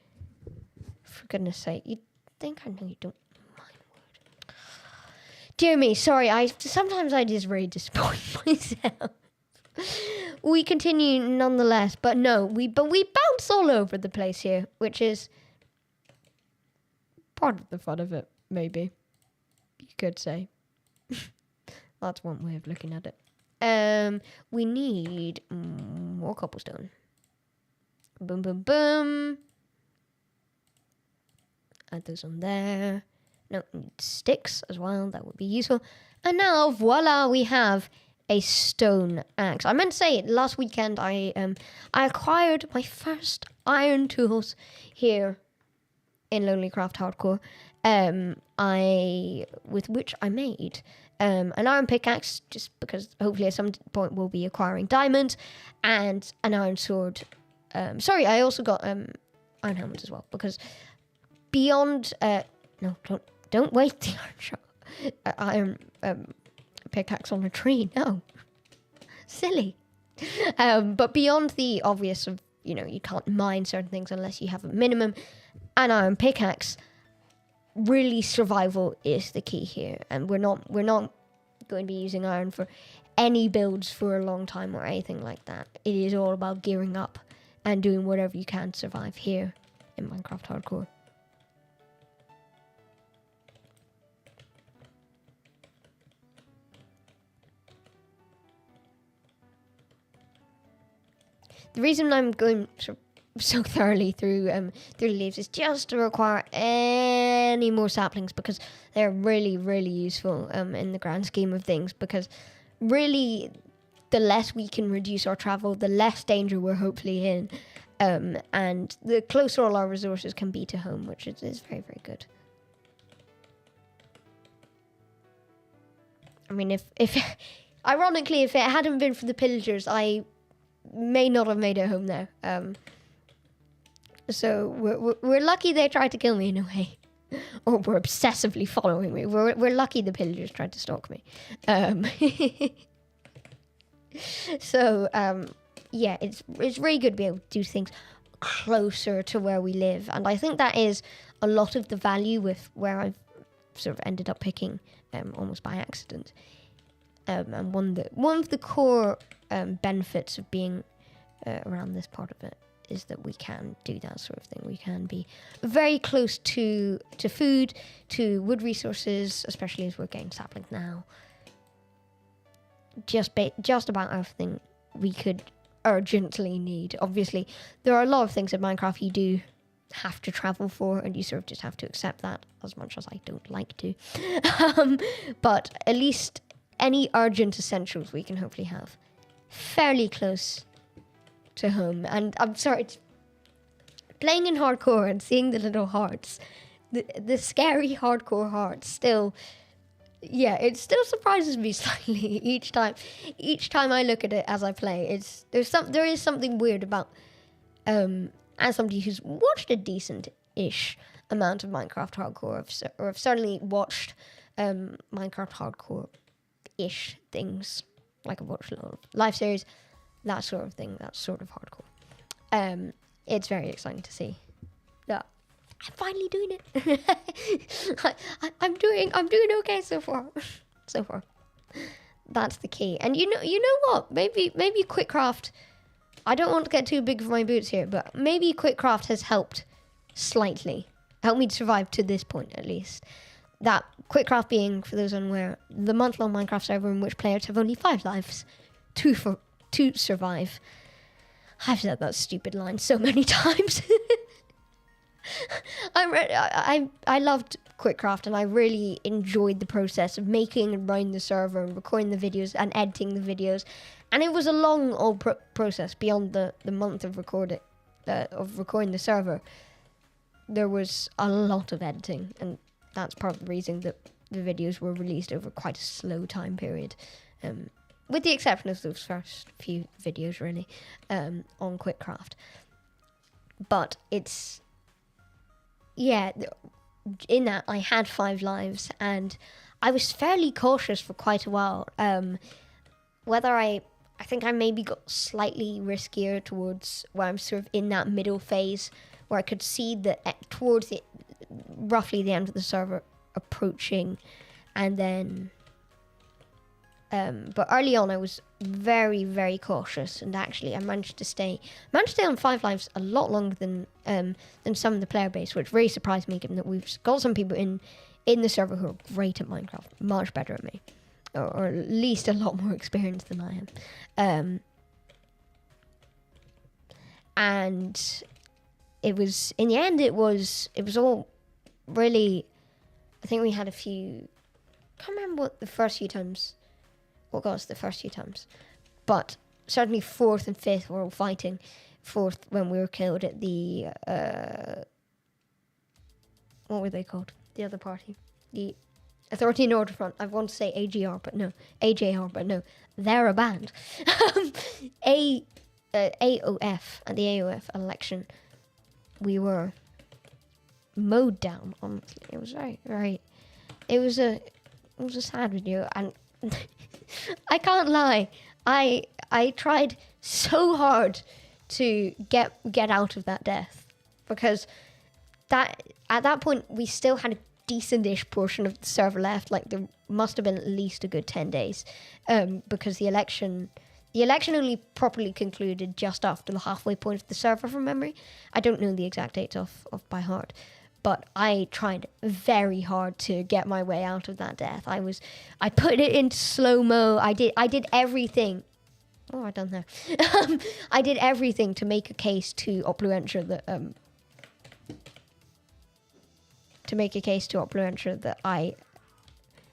For goodness sake. You'd think I know you don't mine wood. Dear me, sorry. Sometimes I just really disappoint myself. We continue nonetheless, but we bounce all over the place here, which is part of the fun of it, maybe. You could say. That's one way of looking at it. We need more cobblestone. Boom, boom, boom. Add those on there. No, need sticks as well. That would be useful. And now, voila, we have a stone axe. I meant to say last weekend I acquired my first iron tools here in Lonely Craft Hardcore. With which I made an iron pickaxe, just because hopefully at some point we'll be acquiring diamonds, and an iron sword. I also got iron helmet as well, because beyond no, don't waste the iron pickaxe on a tree. No, Silly. But beyond the obvious of, you can't mine certain things unless you have a minimum an iron pickaxe, really survival is the key here. And we're not going to be using iron for any builds for a long time or anything like that. It is all about gearing up and doing whatever you can to survive here in Minecraft Hardcore. The reason I'm going so thoroughly through the leaves is just to require any more saplings, because they're really, really useful in the grand scheme of things, because really the less we can reduce our travel, the less danger we're hopefully in, and the closer all our resources can be to home, which is very, very good. I mean, if ironically, if it hadn't been for the pillagers, I may not have made it home there. So we're lucky they tried to kill me in a way, or were obsessively following me. We're lucky the pillagers tried to stalk me. So yeah, it's really good to be able to do things closer to where we live, and I think that is a lot of the value with where I've sort of ended up picking almost by accident. And one of the core benefits of being around this part of it is that we can do that sort of thing. We can be very close to food, to wood resources, especially as we're getting saplings now. Just about everything we could urgently need. Obviously, there are a lot of things in Minecraft you do have to travel for, and you sort of just have to accept that, as much as I don't like to. But at least any urgent essentials we can hopefully have fairly close to home. And I'm sorry, playing in hardcore and seeing the little hearts, the scary hardcore hearts, still, yeah, it still surprises me slightly each time I look at it as I play. There is something weird about as somebody who's watched a decent-ish amount of Minecraft Hardcore, or have certainly watched Minecraft Hardcore-ish things, like I've watched a lot of live series, that sort of thing, that sort of hardcore. It's very exciting to see. Yeah, I'm finally doing it. I'm doing okay so far. So far, that's the key. And you know what? Maybe Quickcraft. I don't want to get too big for my boots here, but maybe Quickcraft has helped slightly. Helped me to survive to this point, at least. That Quickcraft being, for those unaware, the month-long Minecraft server in which players have only 5 lives to survive. I've said that stupid line so many times. I loved Quickcraft, and I really enjoyed the process of making and running the server and recording the videos and editing the videos. And it was a long old process beyond the month of recording the server. There was a lot of editing, and that's part of the reason that the videos were released over quite a slow time period. With the exception of those first few videos, really, on Quickcraft. But it's... yeah, in that I had 5 lives, and I was fairly cautious for quite a while. Whether I think I maybe got slightly riskier towards where I'm sort of in that middle phase, where I could see that towards roughly the end of the server approaching, and then... but early on I was very, very cautious, and actually I managed to stay on 5 lives a lot longer than some of the player base, which really surprised me, given that we've got some people in the server who are great at Minecraft, much better at me, or at least a lot more experienced than I am. And it was, in the end, it was all really, I think we had a few, I can't remember what got us the first few times, but certainly 4th and 5th were all fighting. 4th when we were killed at the what were they called? The other party, the Authority in Order Front. I want to say AJR, but no, they're a band. AOF at the AOF election, we were mowed down. Honestly, it was very, very. It was a sad video, and I can't lie. I I tried so hard to get out of that death, because that at that point we still had a decent-ish portion of the server left. Like, there must have been at least a good 10 days, because the election only properly concluded just after the halfway point of the server, from memory. I don't know the exact dates off by heart, but I tried very hard to get my way out of that death. I put it into slow-mo. I did everything. Oh, I done there. I did everything to make a case to Opluentia that I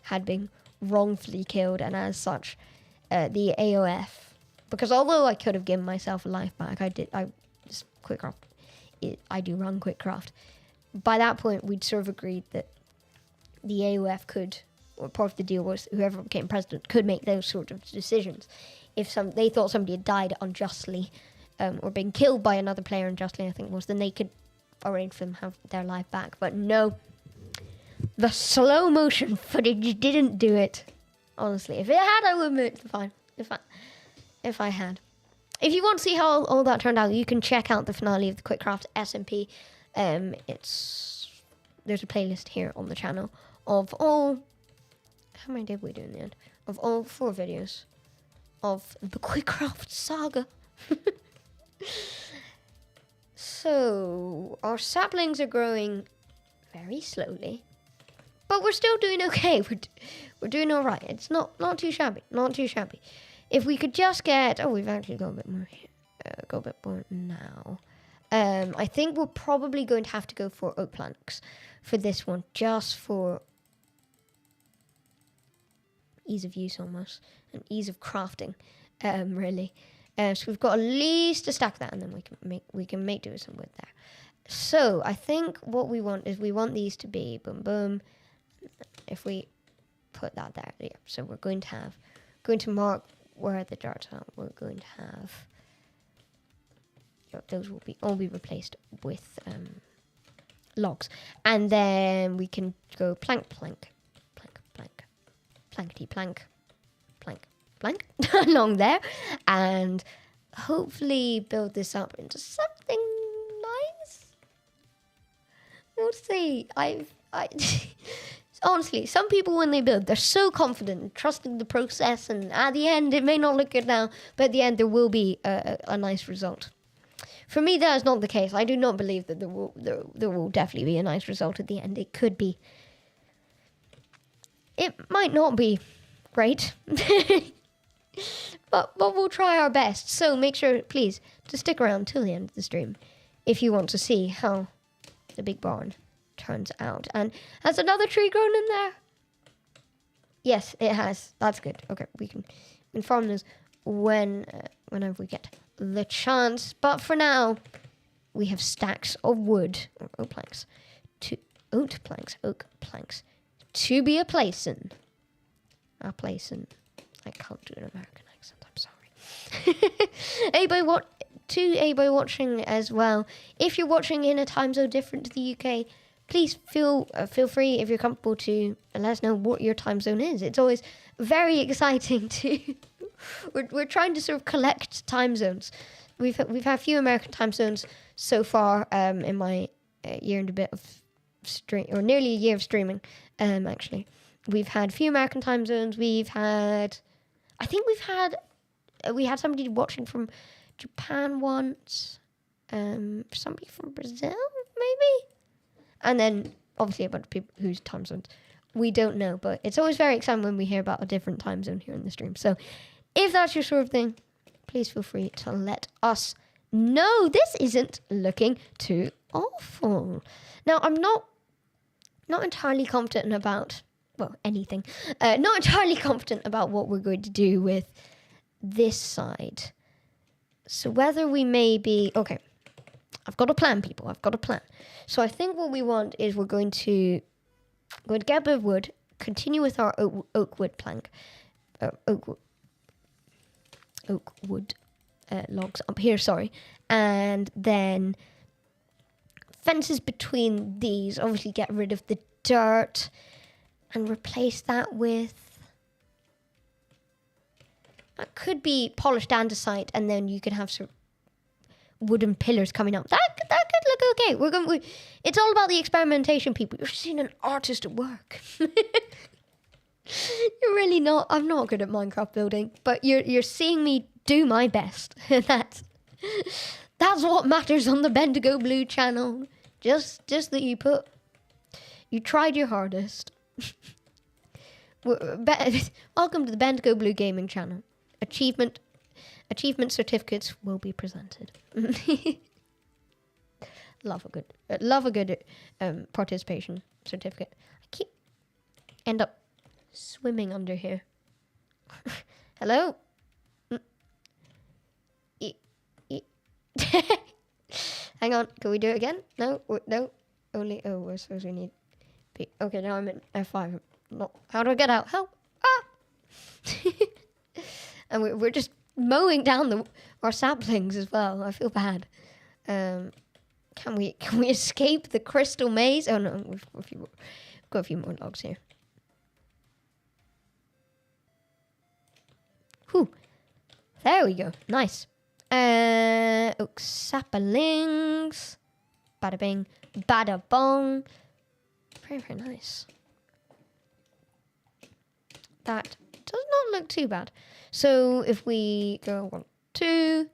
had been wrongfully killed, and as such, the AOF. Because although I could have given myself a life back, I just Quickcraft. I do run Quickcraft. By that point, we'd sort of agreed that the AOF could, or part of the deal was, whoever became president could make those sort of decisions. If they thought somebody had died unjustly, or been killed by another player unjustly, I think it was, then they could arrange for them to have their life back. But no, the slow motion footage didn't do it. Honestly, if it had, I would admit fine. If I had. If you want to see how all that turned out, you can check out the finale of the Quickcraft SMP. There's a playlist here on the channel of all. How many did we do in the end? Of all 4 videos of the Quickcraft saga. So our saplings are growing very slowly, but we're still doing okay. We're doing all right. It's not too shabby. Not too shabby. If we could just get... Oh, we've actually got a bit more here. Got a bit more now. I think we're probably going to have to go for oak planks for this one, just for ease of use almost, and ease of crafting, really. So we've got at least a stack of that, and then we can make do with some wood there. So I think what we want is we want these to be boom boom. If we put that there, yeah. So we're going to mark where the darts are. We're going to have those will all be replaced with logs, and then we can go plank plank plank plank plankety plank plank plank along there, and hopefully build this up into something nice. We'll see. I honestly, some people when they build, they're so confident and trusting the process, and at the end it may not look good now, but at the end there will be a nice result. For me, that is not the case. I do not believe that there will definitely be a nice result at the end. It could be. It might not be great, but we'll try our best. So make sure, please, to stick around till the end of the stream if you want to see how the big barn turns out. And has another tree grown in there? Yes, it has. That's good. Okay, we can farm those whenever we get the chance. But for now, we have stacks of wood, or oak planks, to be a placing. I can't do an American accent. I'm sorry. Anybody watching as well. If you're watching in a time zone different to the UK, please feel free, if you're comfortable, to let us know what your time zone is. It's always very exciting to. We're trying to sort of collect time zones. We've had a few American time zones so far in my year and a bit of stream, or nearly a year of streaming. Actually, we've had a few American time zones. We had somebody watching from Japan once. Somebody from Brazil, maybe. And then, obviously, a bunch of people whose time zones we don't know. But it's always very exciting when we hear about a different time zone here in the stream. So, if that's your sort of thing, please feel free to let us know. This isn't looking too awful. Now, I'm not entirely confident about, anything. Not entirely confident about what we're going to do with this side. So whether we may be... Okay, I've got a plan, people. I've got a plan. So I think what we want is we're going to get a bit of wood, continue with our oak wood plank. Oak wood logs up here, sorry. And then fences between these. Obviously get rid of the dirt and replace that with That could be polished andesite, and then you could have some wooden pillars coming up. That could look okay. It's all about the experimentation, people. You're seeing an artist at work. You're really not. I'm not good at Minecraft building, but you're seeing me do my best. That's what matters on the Bendigo Blue channel. Just that you tried your hardest. Welcome to the Bendigo Blue Gaming channel. Achievement certificates will be presented. Love a good participation certificate. I end up swimming under here. Hello. Hang on, can we do it again? No. Only we're supposed to need B. Okay, now I'm in F5. No, how do I get out? Help! And we're just mowing down our saplings as well. I feel bad. Can we escape the crystal maze? Oh no, we've got a few more logs here. Whew. There we go. Nice. Oak saplings. Bada bing, bada bong. Very, very nice. That does not look too bad. So if we go 1, 2,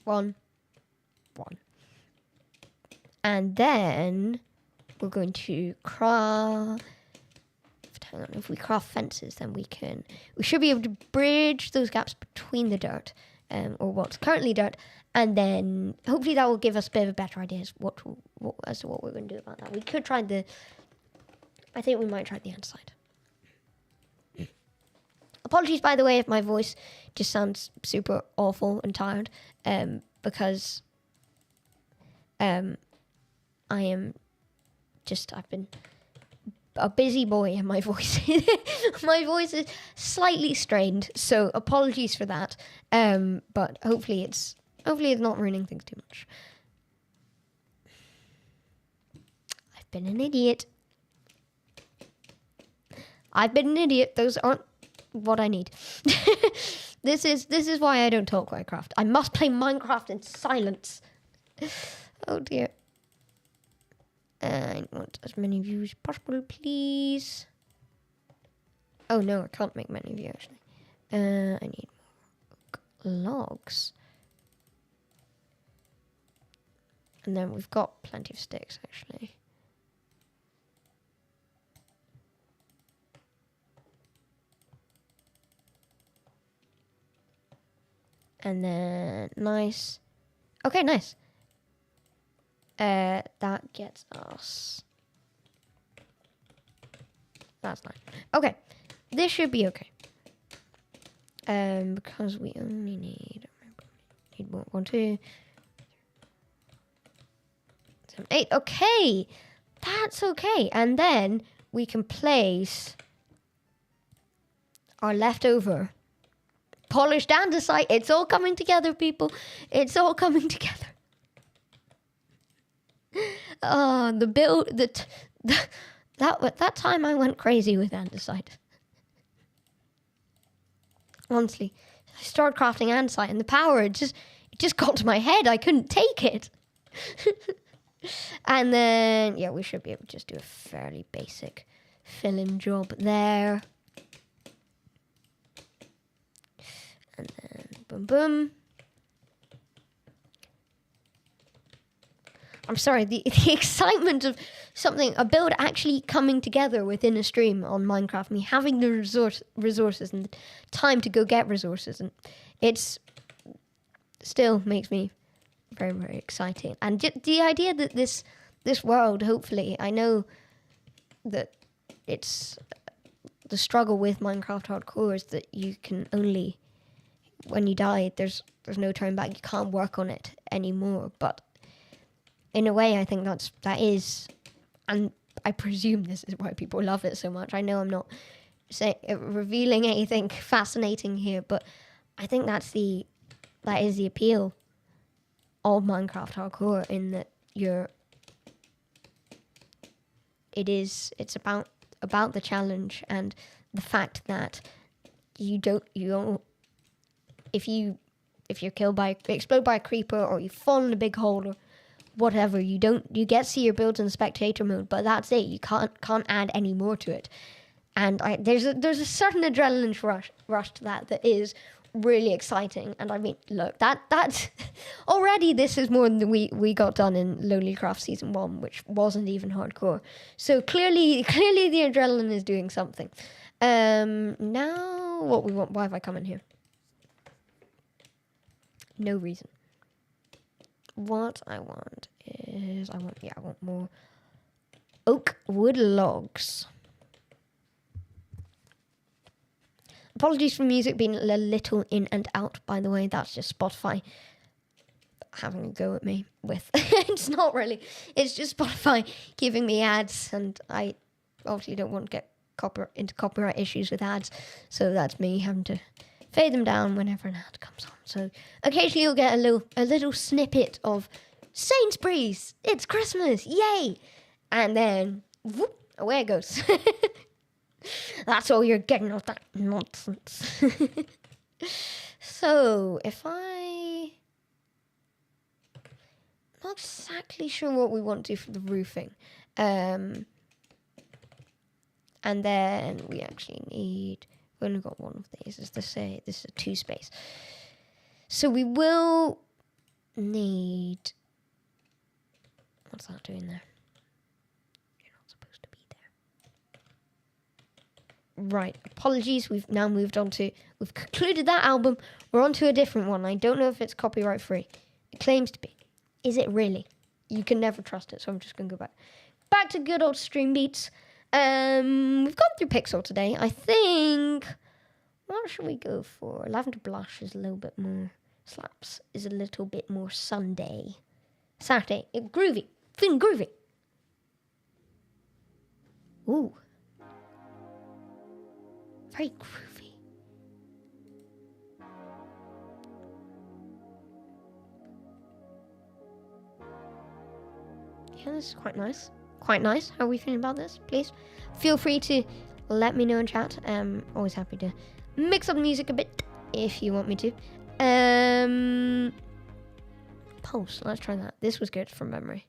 1, 1. And then we're going to craft. Hang on, if we craft fences, then we should be able to bridge those gaps between the dirt, or what's currently dirt, and then hopefully that will give us a bit of a better idea as to what we're going to do about that. We could try I think we might try the andesite. Apologies, by the way, if my voice just sounds super awful and tired, because I've been a busy boy and my voice is slightly strained, so apologies for that. But hopefully it's not ruining things too much. I've been an idiot. Those aren't what I need. This is why I don't talk Minecraft. I must play Minecraft in silence. Oh dear. I want as many views as possible, please. Oh no, I can't make many views actually. I need more logs. And then we've got plenty of sticks actually. And then nice. Okay, nice. That gets us. That's nice. Okay, this should be okay. Because we only need 1, 2, 7, 8. Okay, that's okay. And then we can place our leftover polished andesite. It's all coming together, people. It's all coming together. That time I went crazy with andesite. Honestly, I started crafting andesite, and the power it just got to my head. I couldn't take it. And then we should be able to just do a fairly basic fill-in job there. And then boom, boom. I'm sorry, the excitement of a build actually coming together within a stream on Minecraft, me having the resources and the time to go get resources, and it's still makes me very, very exciting. And the idea that this world, hopefully, I know that it's the struggle with Minecraft Hardcore is that you can only, when you die, there's no turn back. You can't work on it anymore, but in a way, I think that is, and I presume this is why people love it so much. I know I'm not revealing anything fascinating here, but I think that is the appeal of Minecraft Hardcore, in that it's about the challenge and the fact that you don't if you're killed explode by a creeper, or you fall in a big hole or whatever, you get to see your builds in spectator mode, but that's it. You can't add any more to it. And there's a certain adrenaline rush to that is really exciting. And I mean, look, that's already, this is more than we got done in Lonely Craft Season 1, which wasn't even hardcore. So clearly the adrenaline is doing something. Now what we want, why have I come in here? No reason. What I want is, I want more oak wood logs. Apologies for music being a little in and out, by the way. That's just Spotify having a go at me with. It's not really. It's just Spotify giving me ads, and I obviously don't want to get into copyright issues with ads. So that's me having to fade them down whenever an ad comes on. So occasionally you'll get a little snippet of Sainsbury's. It's Christmas, yay! And then whoop, away it goes. That's all you're getting of that nonsense. So, if I'm not exactly sure what we want to do for the roofing. And then we actually need, we've only got one of these, as to say, this is a 2 space. So we will need, what's that doing there? Right, apologies, we've now moved on to, we've concluded that album, we're on to a different one. I don't know if it's copyright free. It claims to be. Is it really? You can never trust it, so I'm just going to go back to good old stream beats. We've gone through Pixel today. I think, what should we go for? Lavender Blush is a little bit more, Slaps is a little bit more Saturday, groovy, feeling groovy. Ooh. Very groovy. Yeah, this is quite nice. Quite nice. How are we feeling about this? Please feel free to let me know in chat. Always happy to mix up the music a bit if you want me to. Pulse. Let's try that. This was good from memory.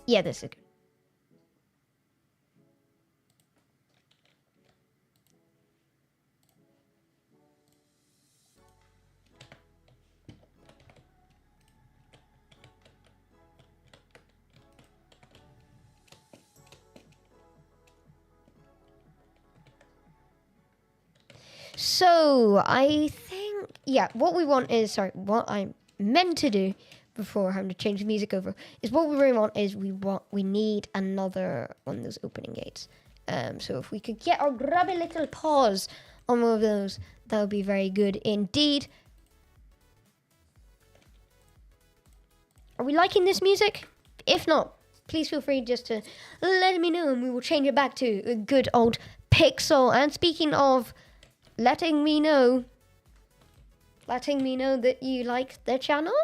Yeah, this is good. So, I think, yeah, what I meant to do before having to change the music over is what we really want is we need another one of those opening gates. So if we could grab a little pause on one of those, that would be very good indeed. Are we liking this music? If not, please feel free just to let me know and we will change it back to a good old Pixel. And speaking of letting me know that you like the channel,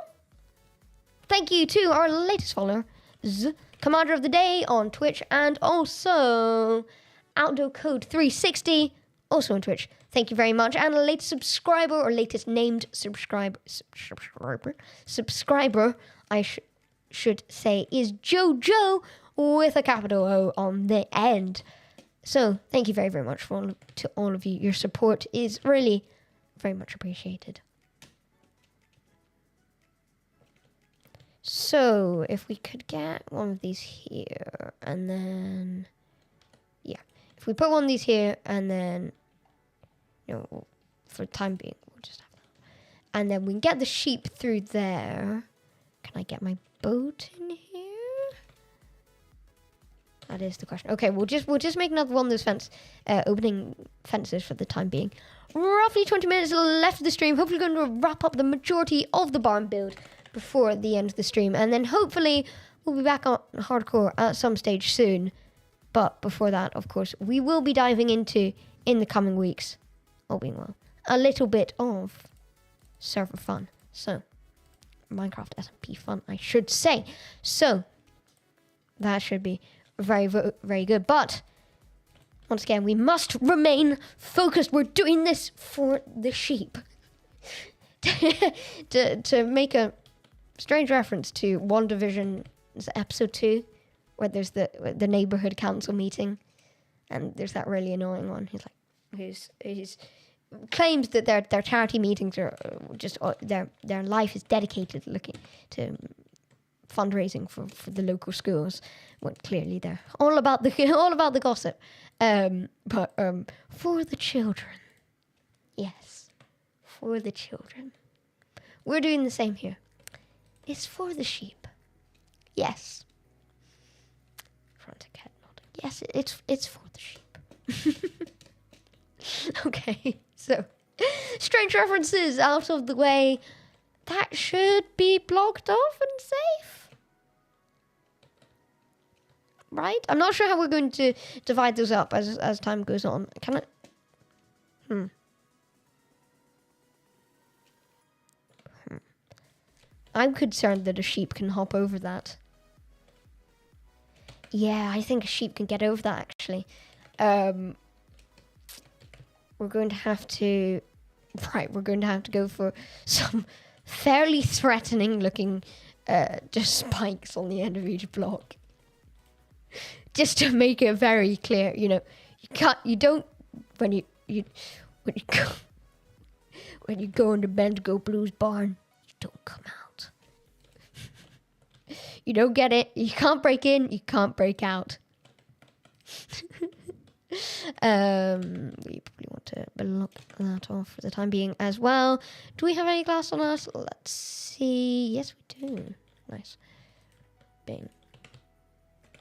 thank you to our latest follower, Commander of the Day on Twitch, and also Outdoor Code 360, also on Twitch. Thank you very much. And the latest subscriber, or latest named subscriber, I should say, is Jojo with a capital O on the end. So thank you very, very much to all of you. Your support is really very much appreciated. So if we could get one of these here, and then, yeah, if we put one of these here, and then, for the time being, we'll just have that. And then we can get the sheep through there. Can I get my boat in here? That is the question. Okay, we'll just make another one of those opening fences for the time being. Roughly 20 minutes left of the stream. Hopefully going to wrap up the majority of the barn build before the end of the stream. And then hopefully we'll be back on hardcore at some stage soon. But before that, of course, we will be diving into, in the coming weeks, all being well, a little bit of server fun. So, Minecraft SMP fun, I should say. So, that should be very, very good. But once again, we must remain focused. We're doing this for the sheep. to make a strange reference to WandaVision's episode 2, where there's the neighborhood council meeting, and there's that really annoying one who's claims that their charity meetings are just their life is dedicated looking to fundraising for the local schools, when clearly they're all about the gossip. But for the children, yes, for the children, we're doing the same here. It's for the sheep, yes. Front head nod. Yes, it's for the sheep. Okay, so strange references out of the way. That should be blocked off and safe. Right? I'm not sure how we're going to divide those up as time goes on. Can I? I'm concerned that a sheep can hop over that. Yeah, I think a sheep can get over that, actually. We're going to have to go for some fairly threatening looking just spikes on the end of each block. Just to make it very clear, when you go into Bendigo Blues barn, you don't come out. You don't get it. You can't break in, you can't break out. We probably want to block that off for the time being as well. Do we have any glass on us? Let's see. Yes, we do. Nice. Bing.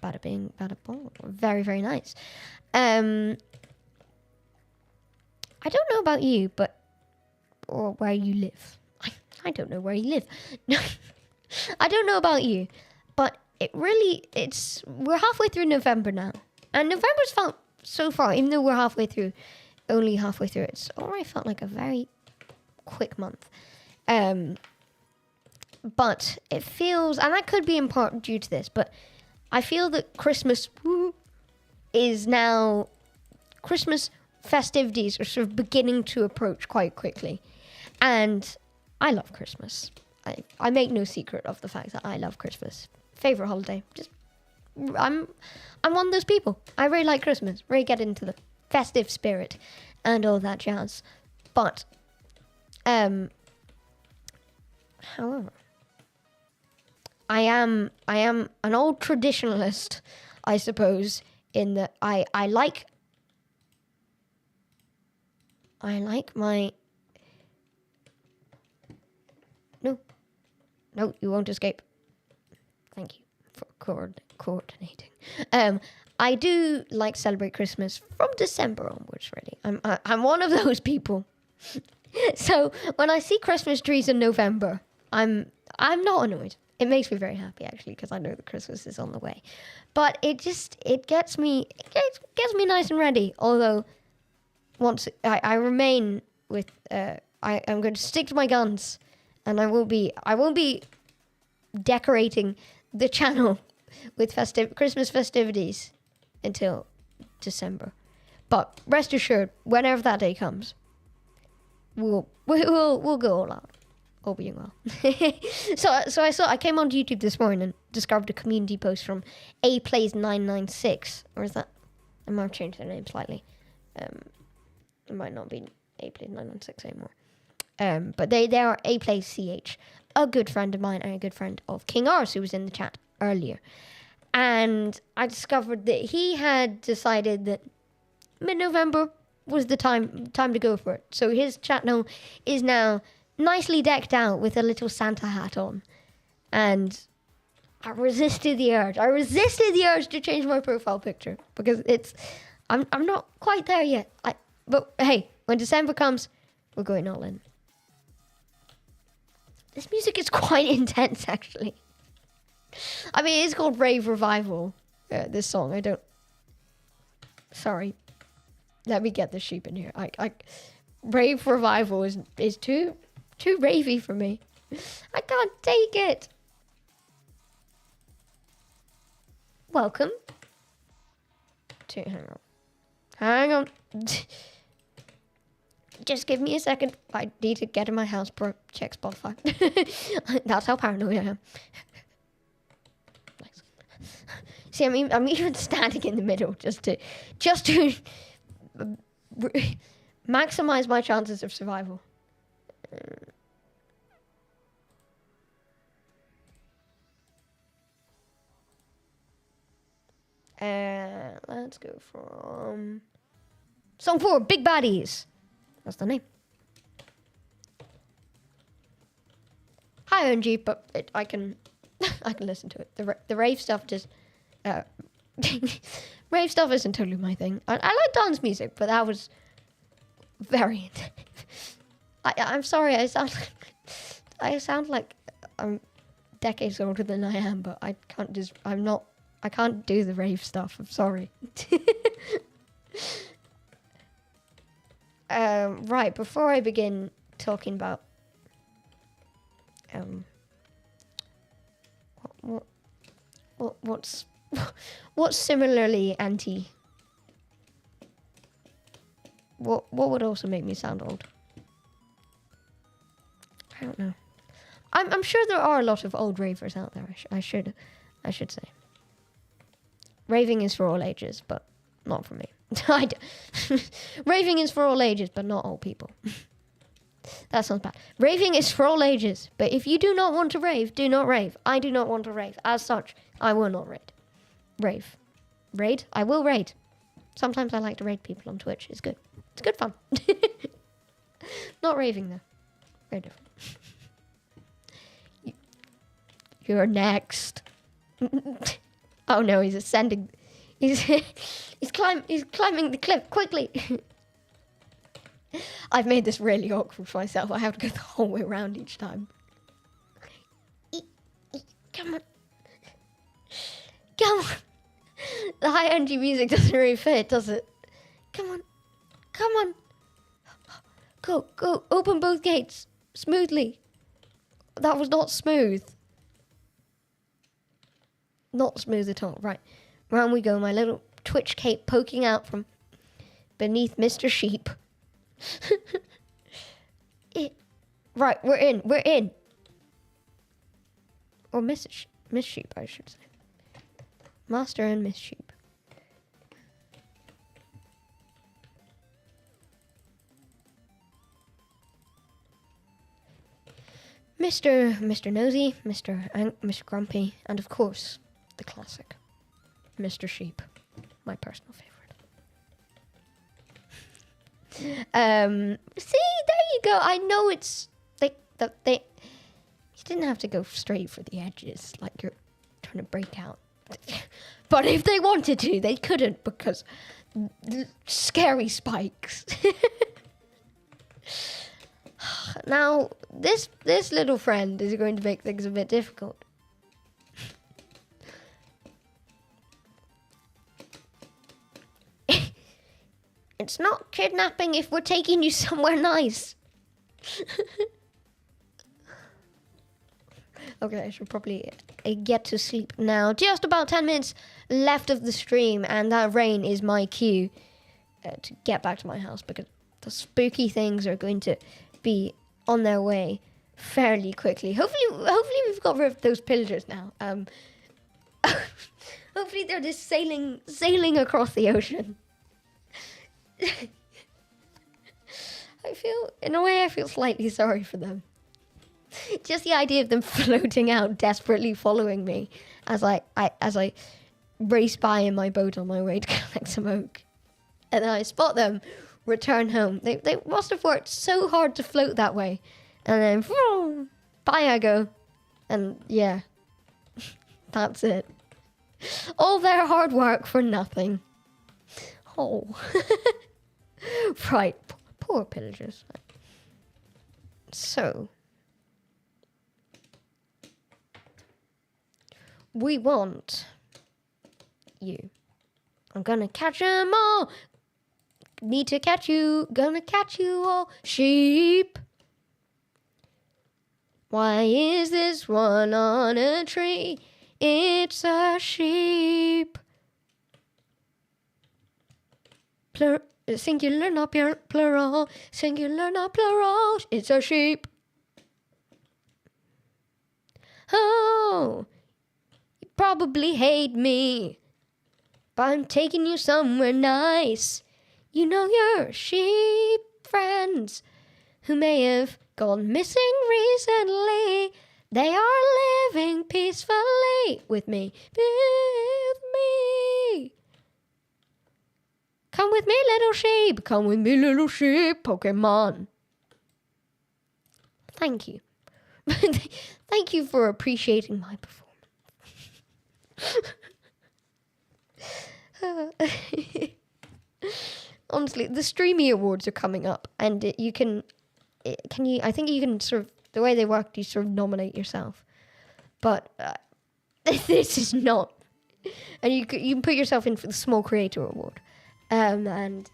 Bada bing, bada bong. Very, very nice. I don't know about you, or where you live. I don't know where you live. I don't know about you, but we're halfway through November now. And November's felt so far, even though we're only halfway through, it's already felt like a very quick month. But it feels, and that could be in part due to this, but I feel that Christmas festivities are sort of beginning to approach quite quickly. And I love Christmas. I make no secret of the fact that I love Christmas. Favorite holiday. I'm one of those people. I really like Christmas. Really get into the festive spirit and all that jazz. But, however, I am an old traditionalist, I suppose, in that I like my... No, you won't escape. Thank you for coordinating. I do like celebrate Christmas from December onwards, really. I'm one of those people. So when I see Christmas trees in November, I'm not annoyed. It makes me very happy, actually, because I know that Christmas is on the way. But it gets me nice and ready. Although once I remain with I'm going to stick to my guns, and I won't be decorating the channel with Christmas festivities until December. But rest assured, whenever that day comes, we'll go all out, all being well. So I came onto YouTube this morning and discovered a community post from Aplays996, or is that? I might have changed their name slightly. It might not be Aplays996 anymore. But they are Aplays.ch, a good friend of mine and a good friend of King Ars, who was in the chat earlier. And I discovered that he had decided that mid-November was the time to go for it. So his channel is now nicely decked out with a little Santa hat on. And I resisted the urge. To change my profile picture because I'm not quite there yet. But hey, when December comes, we're going all in. This music is quite intense, actually. I mean, it's called Rave Revival, this song. Sorry. Let me get the sheep in here. Rave Revival is too ravey for me. I can't take it. Welcome Hang on. Just give me a second. I need to get in my house, check Spotify. That's how paranoid I am. Nice. See, I'm even standing in the middle just to maximize my chances of survival. Let's go from Song 4, Big Baddies. That's the name. Hi, ONG, but I can listen to it. The rave stuff just rave stuff isn't totally my thing. I like dance music, but that was very intense. I'm sorry, I sound like I'm decades older than I am, but I can't do the rave stuff. I'm sorry. Right, before I begin talking about what's similarly anti, what would also make me sound old? I don't know. I'm sure there are a lot of old ravers out there. I should say. Raving is for all ages, but not for me. Raving is for all ages, but not old people. That sounds bad. Raving is for all ages, but if you do not want to rave, do not rave. I do not want to rave. As such, I will not rave. Raid? I will raid. Sometimes I like to raid people on Twitch. It's good. It's good fun. Not raving, though. Very different. You're next. Oh no, he's ascending. He's climbing the cliff quickly. I've made this really awkward for myself. I have to go the whole way around each time. Come on. Come on. The high energy music doesn't really fit, does it? Come on. Come on. Go. Open both gates. Smoothly. That was not smooth. Not smooth at all. Right. Round we go. My little Twitch cape poking out from beneath Mr. Sheep. Right. We're in. Or Miss Sheep, I should say. Master and Miss Sheep. Mr. Nosy, Mr. Grumpy, and of course, the classic, Mr. Sheep, my personal favorite. See, there you go. I know it's you didn't have to go straight for the edges like you're trying to break out. But if they wanted to, they couldn't because scary spikes. Now, this little friend is going to make things a bit difficult. It's not kidnapping if we're taking you somewhere nice. Okay, I should probably get to sleep now. Just about 10 minutes left of the stream, and that rain is my cue to get back to my house because the spooky things are going to be on their way fairly quickly. Hopefully we've got rid of those pillagers now. Hopefully they're just sailing across the ocean. I feel slightly sorry for them. Just the idea of them floating out, desperately following me as I race by in my boat on my way to collect some oak. And then I spot them, return home. They must have worked so hard to float that way. And then, by I go. And yeah, that's it. All their hard work for nothing. Oh. Right, poor pillagers. So, we want you. I'm gonna catch them all. Need to catch you. Gonna catch you all. Sheep. Why is this one on a tree? It's a sheep. Singular, not plural. Singular, not plural. It's a sheep. Oh, you probably hate me, but I'm taking you somewhere nice. You know your sheep friends who may have gone missing recently. They are living peacefully with me. With me. Come with me, little sheep. Come with me, little sheep. Pokemon. Thank you. Thank you for appreciating my performance. Honestly, the Streamy Awards are coming up, and I think you can sort of, the way they work, you sort of nominate yourself. But this is not. And you can put yourself in for the Small Creator Award. And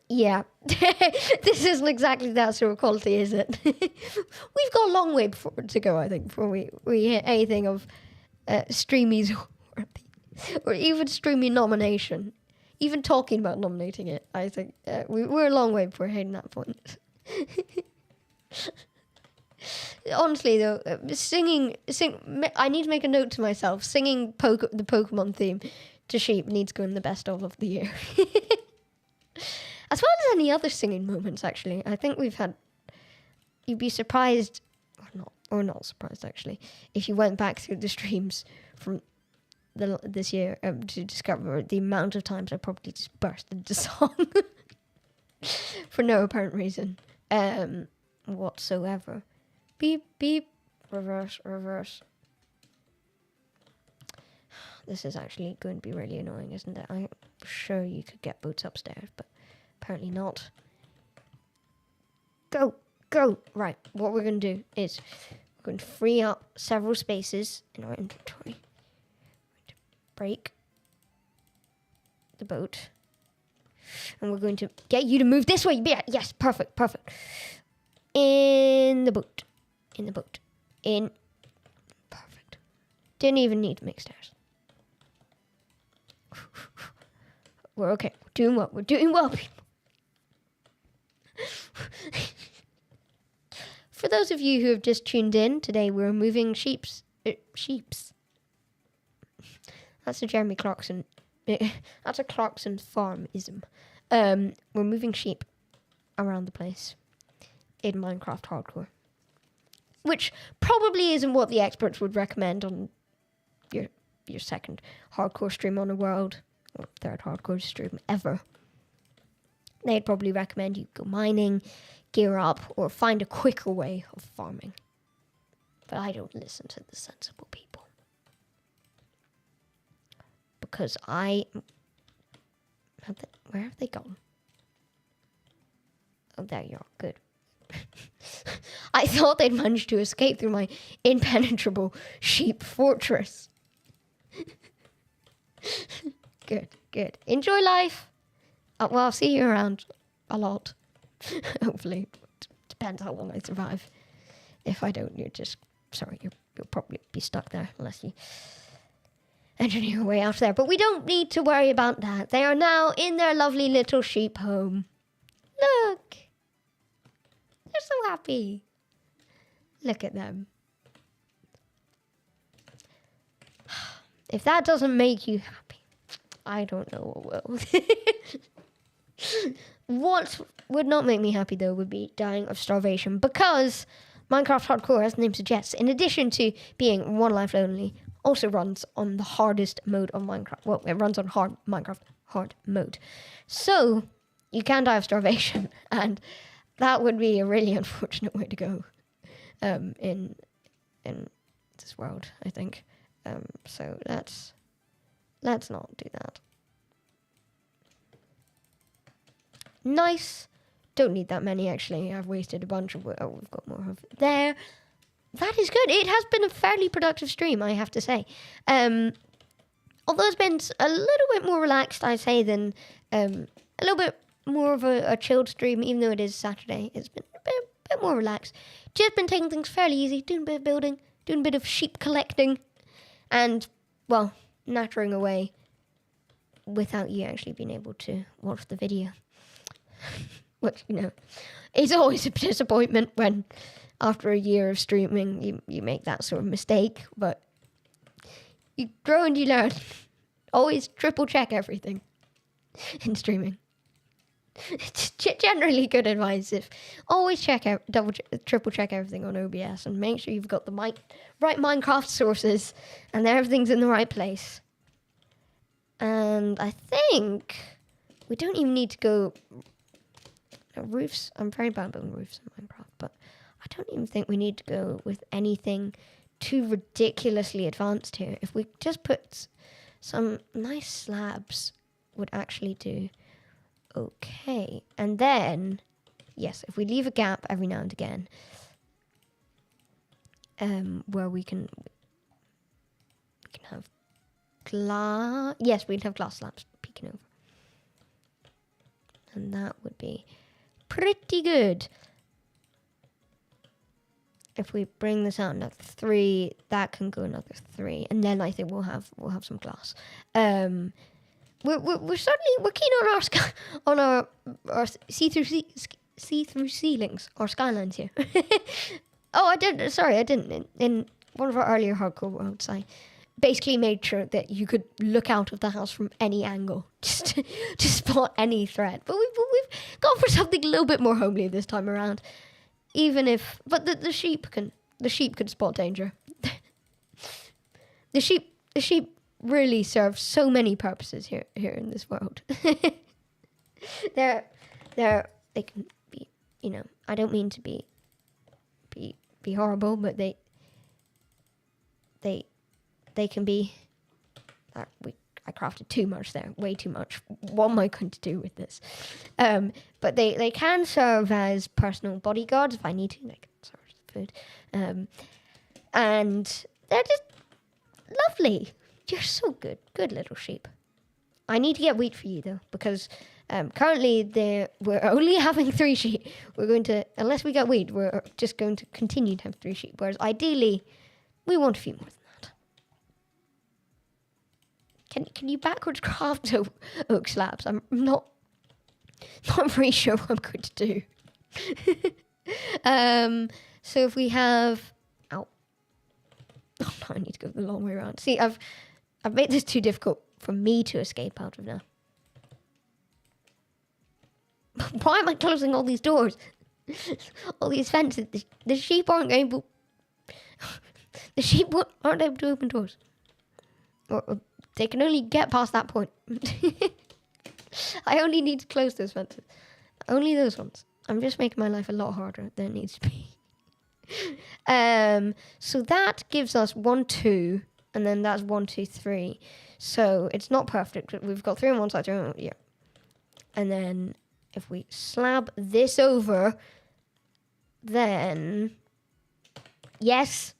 yeah, this isn't exactly that sort of quality, is it? We've got a long way to go, I think, before we hit anything of Streamy's or even Streamy nomination. Even talking about nominating it, I think we're a long way before hitting that point. Honestly, though, I need to make a note to myself. Singing the Pokemon theme to sheep needs to go in the best of the year. As well as any other singing moments, actually. I think we've had... You'd be surprised, or not surprised, actually, if you went back through the streams from this year to discover the amount of times I probably just burst into song. For no apparent reason whatsoever. Beep, beep, reverse. This is actually going to be really annoying, isn't it? I'm sure you could get boots upstairs, but apparently not. Go. Right, what we're going to do is we're going to free up several spaces in our inventory. We're going to break the boat. And we're going to get you to move this way. Yeah, yes, perfect. In the boat. Perfect. Didn't even need to make stairs. We're okay. We're doing well, people. For those of you who have just tuned in, today we're moving sheeps. That's a Jeremy Clarkson. That's a Clarkson farmism. We're moving sheep around the place in Minecraft Hardcore, which probably isn't what the experts would recommend on your second hardcore stream on a world, or third hardcore stream ever. They'd probably recommend you go mining, gear up, or find a quicker way of farming. But I don't listen to the sensible people. Because where have they gone? Oh, there you are. Good. I thought they'd managed to escape through my impenetrable sheep fortress. Good. Enjoy life. Well, I'll see you around a lot. Hopefully. Depends how long I survive. If I don't, you'll probably be stuck there unless you engineer your way out there. But we don't need to worry about that. They are now in their lovely little sheep home. Look. They're so happy. Look at them. If that doesn't make you happy, I don't know what will. What would not make me happy, though, would be dying of starvation, because Minecraft Hardcore, as the name suggests, in addition to being one life only, also runs on the hardest mode of Minecraft. Well, it runs on Minecraft hard mode. So, you can die of starvation, and that would be a really unfortunate way to go in this world, I think. So let's not do that. Nice. Don't need that many, actually. I've wasted a bunch of... Oh, we've got more of it there. That is good. It has been a fairly productive stream, I have to say. Although it's been a little bit more relaxed, I'd say, than a little bit more of a chilled stream, even though it is Saturday. It's been a bit more relaxed. Just been taking things fairly easy, doing a bit of building, doing a bit of sheep collecting, and, well, nattering away without you actually being able to watch the video. Which, it's always a disappointment when after a year of streaming you make that sort of mistake, but you grow and you learn. Always triple check everything in streaming. It's generally good advice. If always triple check everything on OBS and make sure you've got the right Minecraft sources and everything's in the right place. And I think we don't even need to go roofs. I'm very bad on roofs in Minecraft, but I don't even think we need to go with anything too ridiculously advanced here. If we just put some nice slabs would actually do okay. And then, yes, if we leave a gap every now and again, where we can have glass. Yes, we'd have glass slabs peeking over, and that would be pretty good. If we bring this out another 3, that can go another 3, and then I think we'll have some glass. We're keen on our see-through ceilings or skylines here. Oh, I didn't. In one of our earlier hardcore worlds, I basically made sure that you could look out of the house from any angle, just to spot any threat. But we've gone for something a little bit more homely this time around. But the sheep can spot danger. The sheep really serve so many purposes here in this world. They can be, I don't mean to be horrible, but they can be. I crafted too much there, way too much. What am I going to do with this? But they can serve as personal bodyguards if I need to, like source food. And they're just lovely. You're so good. Good little sheep. I need to get wheat for you, though, because currently we're only having 3 sheep. We're going to, unless we get wheat, we're just going to continue to have 3 sheep. Whereas ideally, we want a few more than that. Can you backwards craft oak slabs? I'm not really sure what I'm going to do. So if we have... Ow. Oh, no, I need to go the long way around. See, I've made this too difficult for me to escape out of now. Why am I closing all these doors? All these fences. The sheep aren't able... The sheep aren't able to open doors. Or they can only get past that point. I only need to close those fences. Only those ones. I'm just making my life a lot harder than it needs to be. So that gives us 1, 2, and then that's 1, 2, 3. So it's not perfect. We've got 3 on one side, 3 on the other. Yeah. And then if we slab this over, then yes,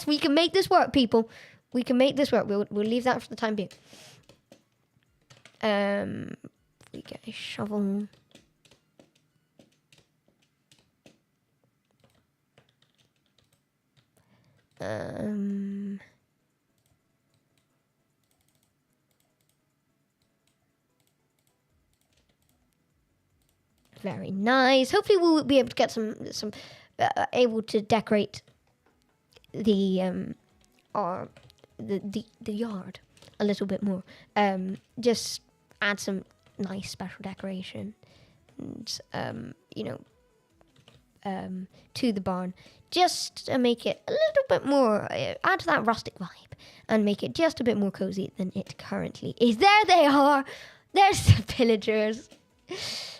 we can make this work, people. We can make this work. We'll leave that for the time being. We get a shovel. Very nice. Hopefully we'll be able to get some able to decorate the yard a little bit more. Just add some nice special decoration and to the barn, just to make it a little bit more, add to that rustic vibe and make it just a bit more cozy than it currently is. There they are. There's the pillagers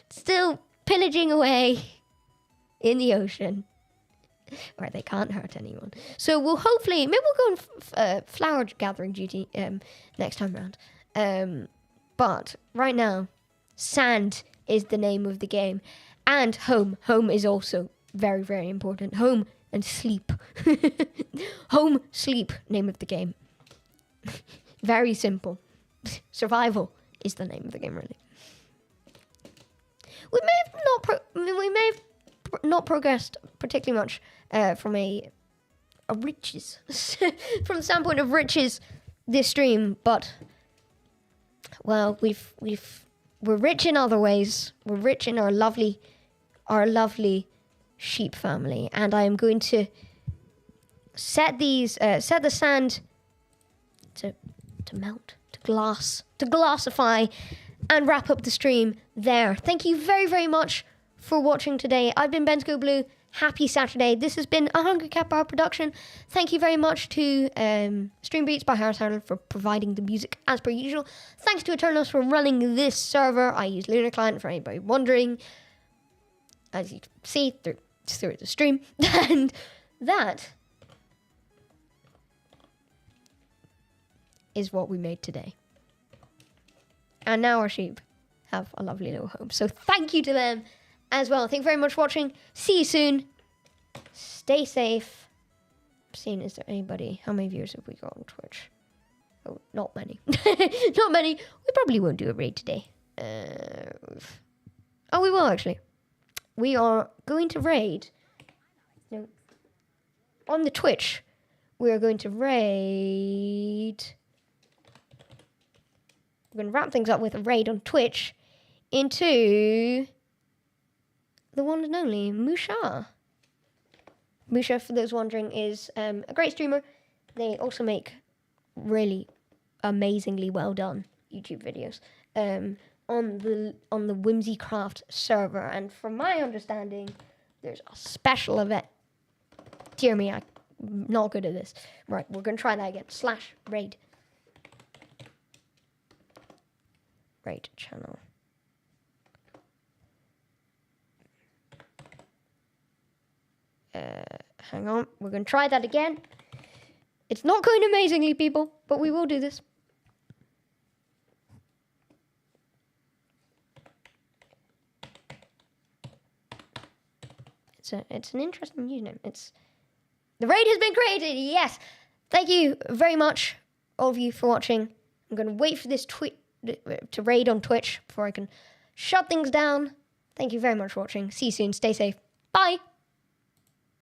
still pillaging away in the ocean where they can't hurt anyone. So we'll maybe we'll go on flower gathering duty next time round. But right now, sand is the name of the game, and home. Home is also very, very important. Home and sleep. Home, sleep, name of the game. Very simple. Survival is the name of the game, really. We may have not progressed particularly much from a riches from the standpoint of riches this stream, but well, we're rich in other ways. We're rich in our lovely sheep family, and I am going to set the sand to melt, to glassify, and wrap up the stream there. Thank you very, very much for watching today. I've been Bendigo Blue. Happy Saturday. This has been a Hungry Cat Bar production. Thank you very much to Stream Beats by Harris Harlan for providing the music as per usual. Thanks to Eternals for running this server. I use Lunar Client for anybody wondering, as you can see through the stream. And that is what we made today. And now our sheep have a lovely little home. So thank you to them as well. Thank you very much for watching. See you soon. Stay safe. Seeing, is there anybody? How many viewers have we got on Twitch? Oh, not many. Not many. We probably won't do a raid today. Oh, we will actually. We are going to raid. No. On the Twitch, we are going to raid. We're going to wrap things up with a raid on Twitch into the one and only Musha. Musha, for those wondering, is a great streamer. They also make really amazingly well done YouTube videos on the Whimsycraft server. And from my understanding, there's a special event. Dear me, I'm not good at this. Right, we're going to try that again. /raid. Raid channel. Hang on, we're going to try that again. It's not going amazingly, people, but we will do this. It's an interesting username. The raid has been created. Yes, thank you very much, all of you, for watching. I'm going to wait for this to raid on Twitch before I can shut things down. Thank you very much for watching. See you soon. Stay safe. Bye.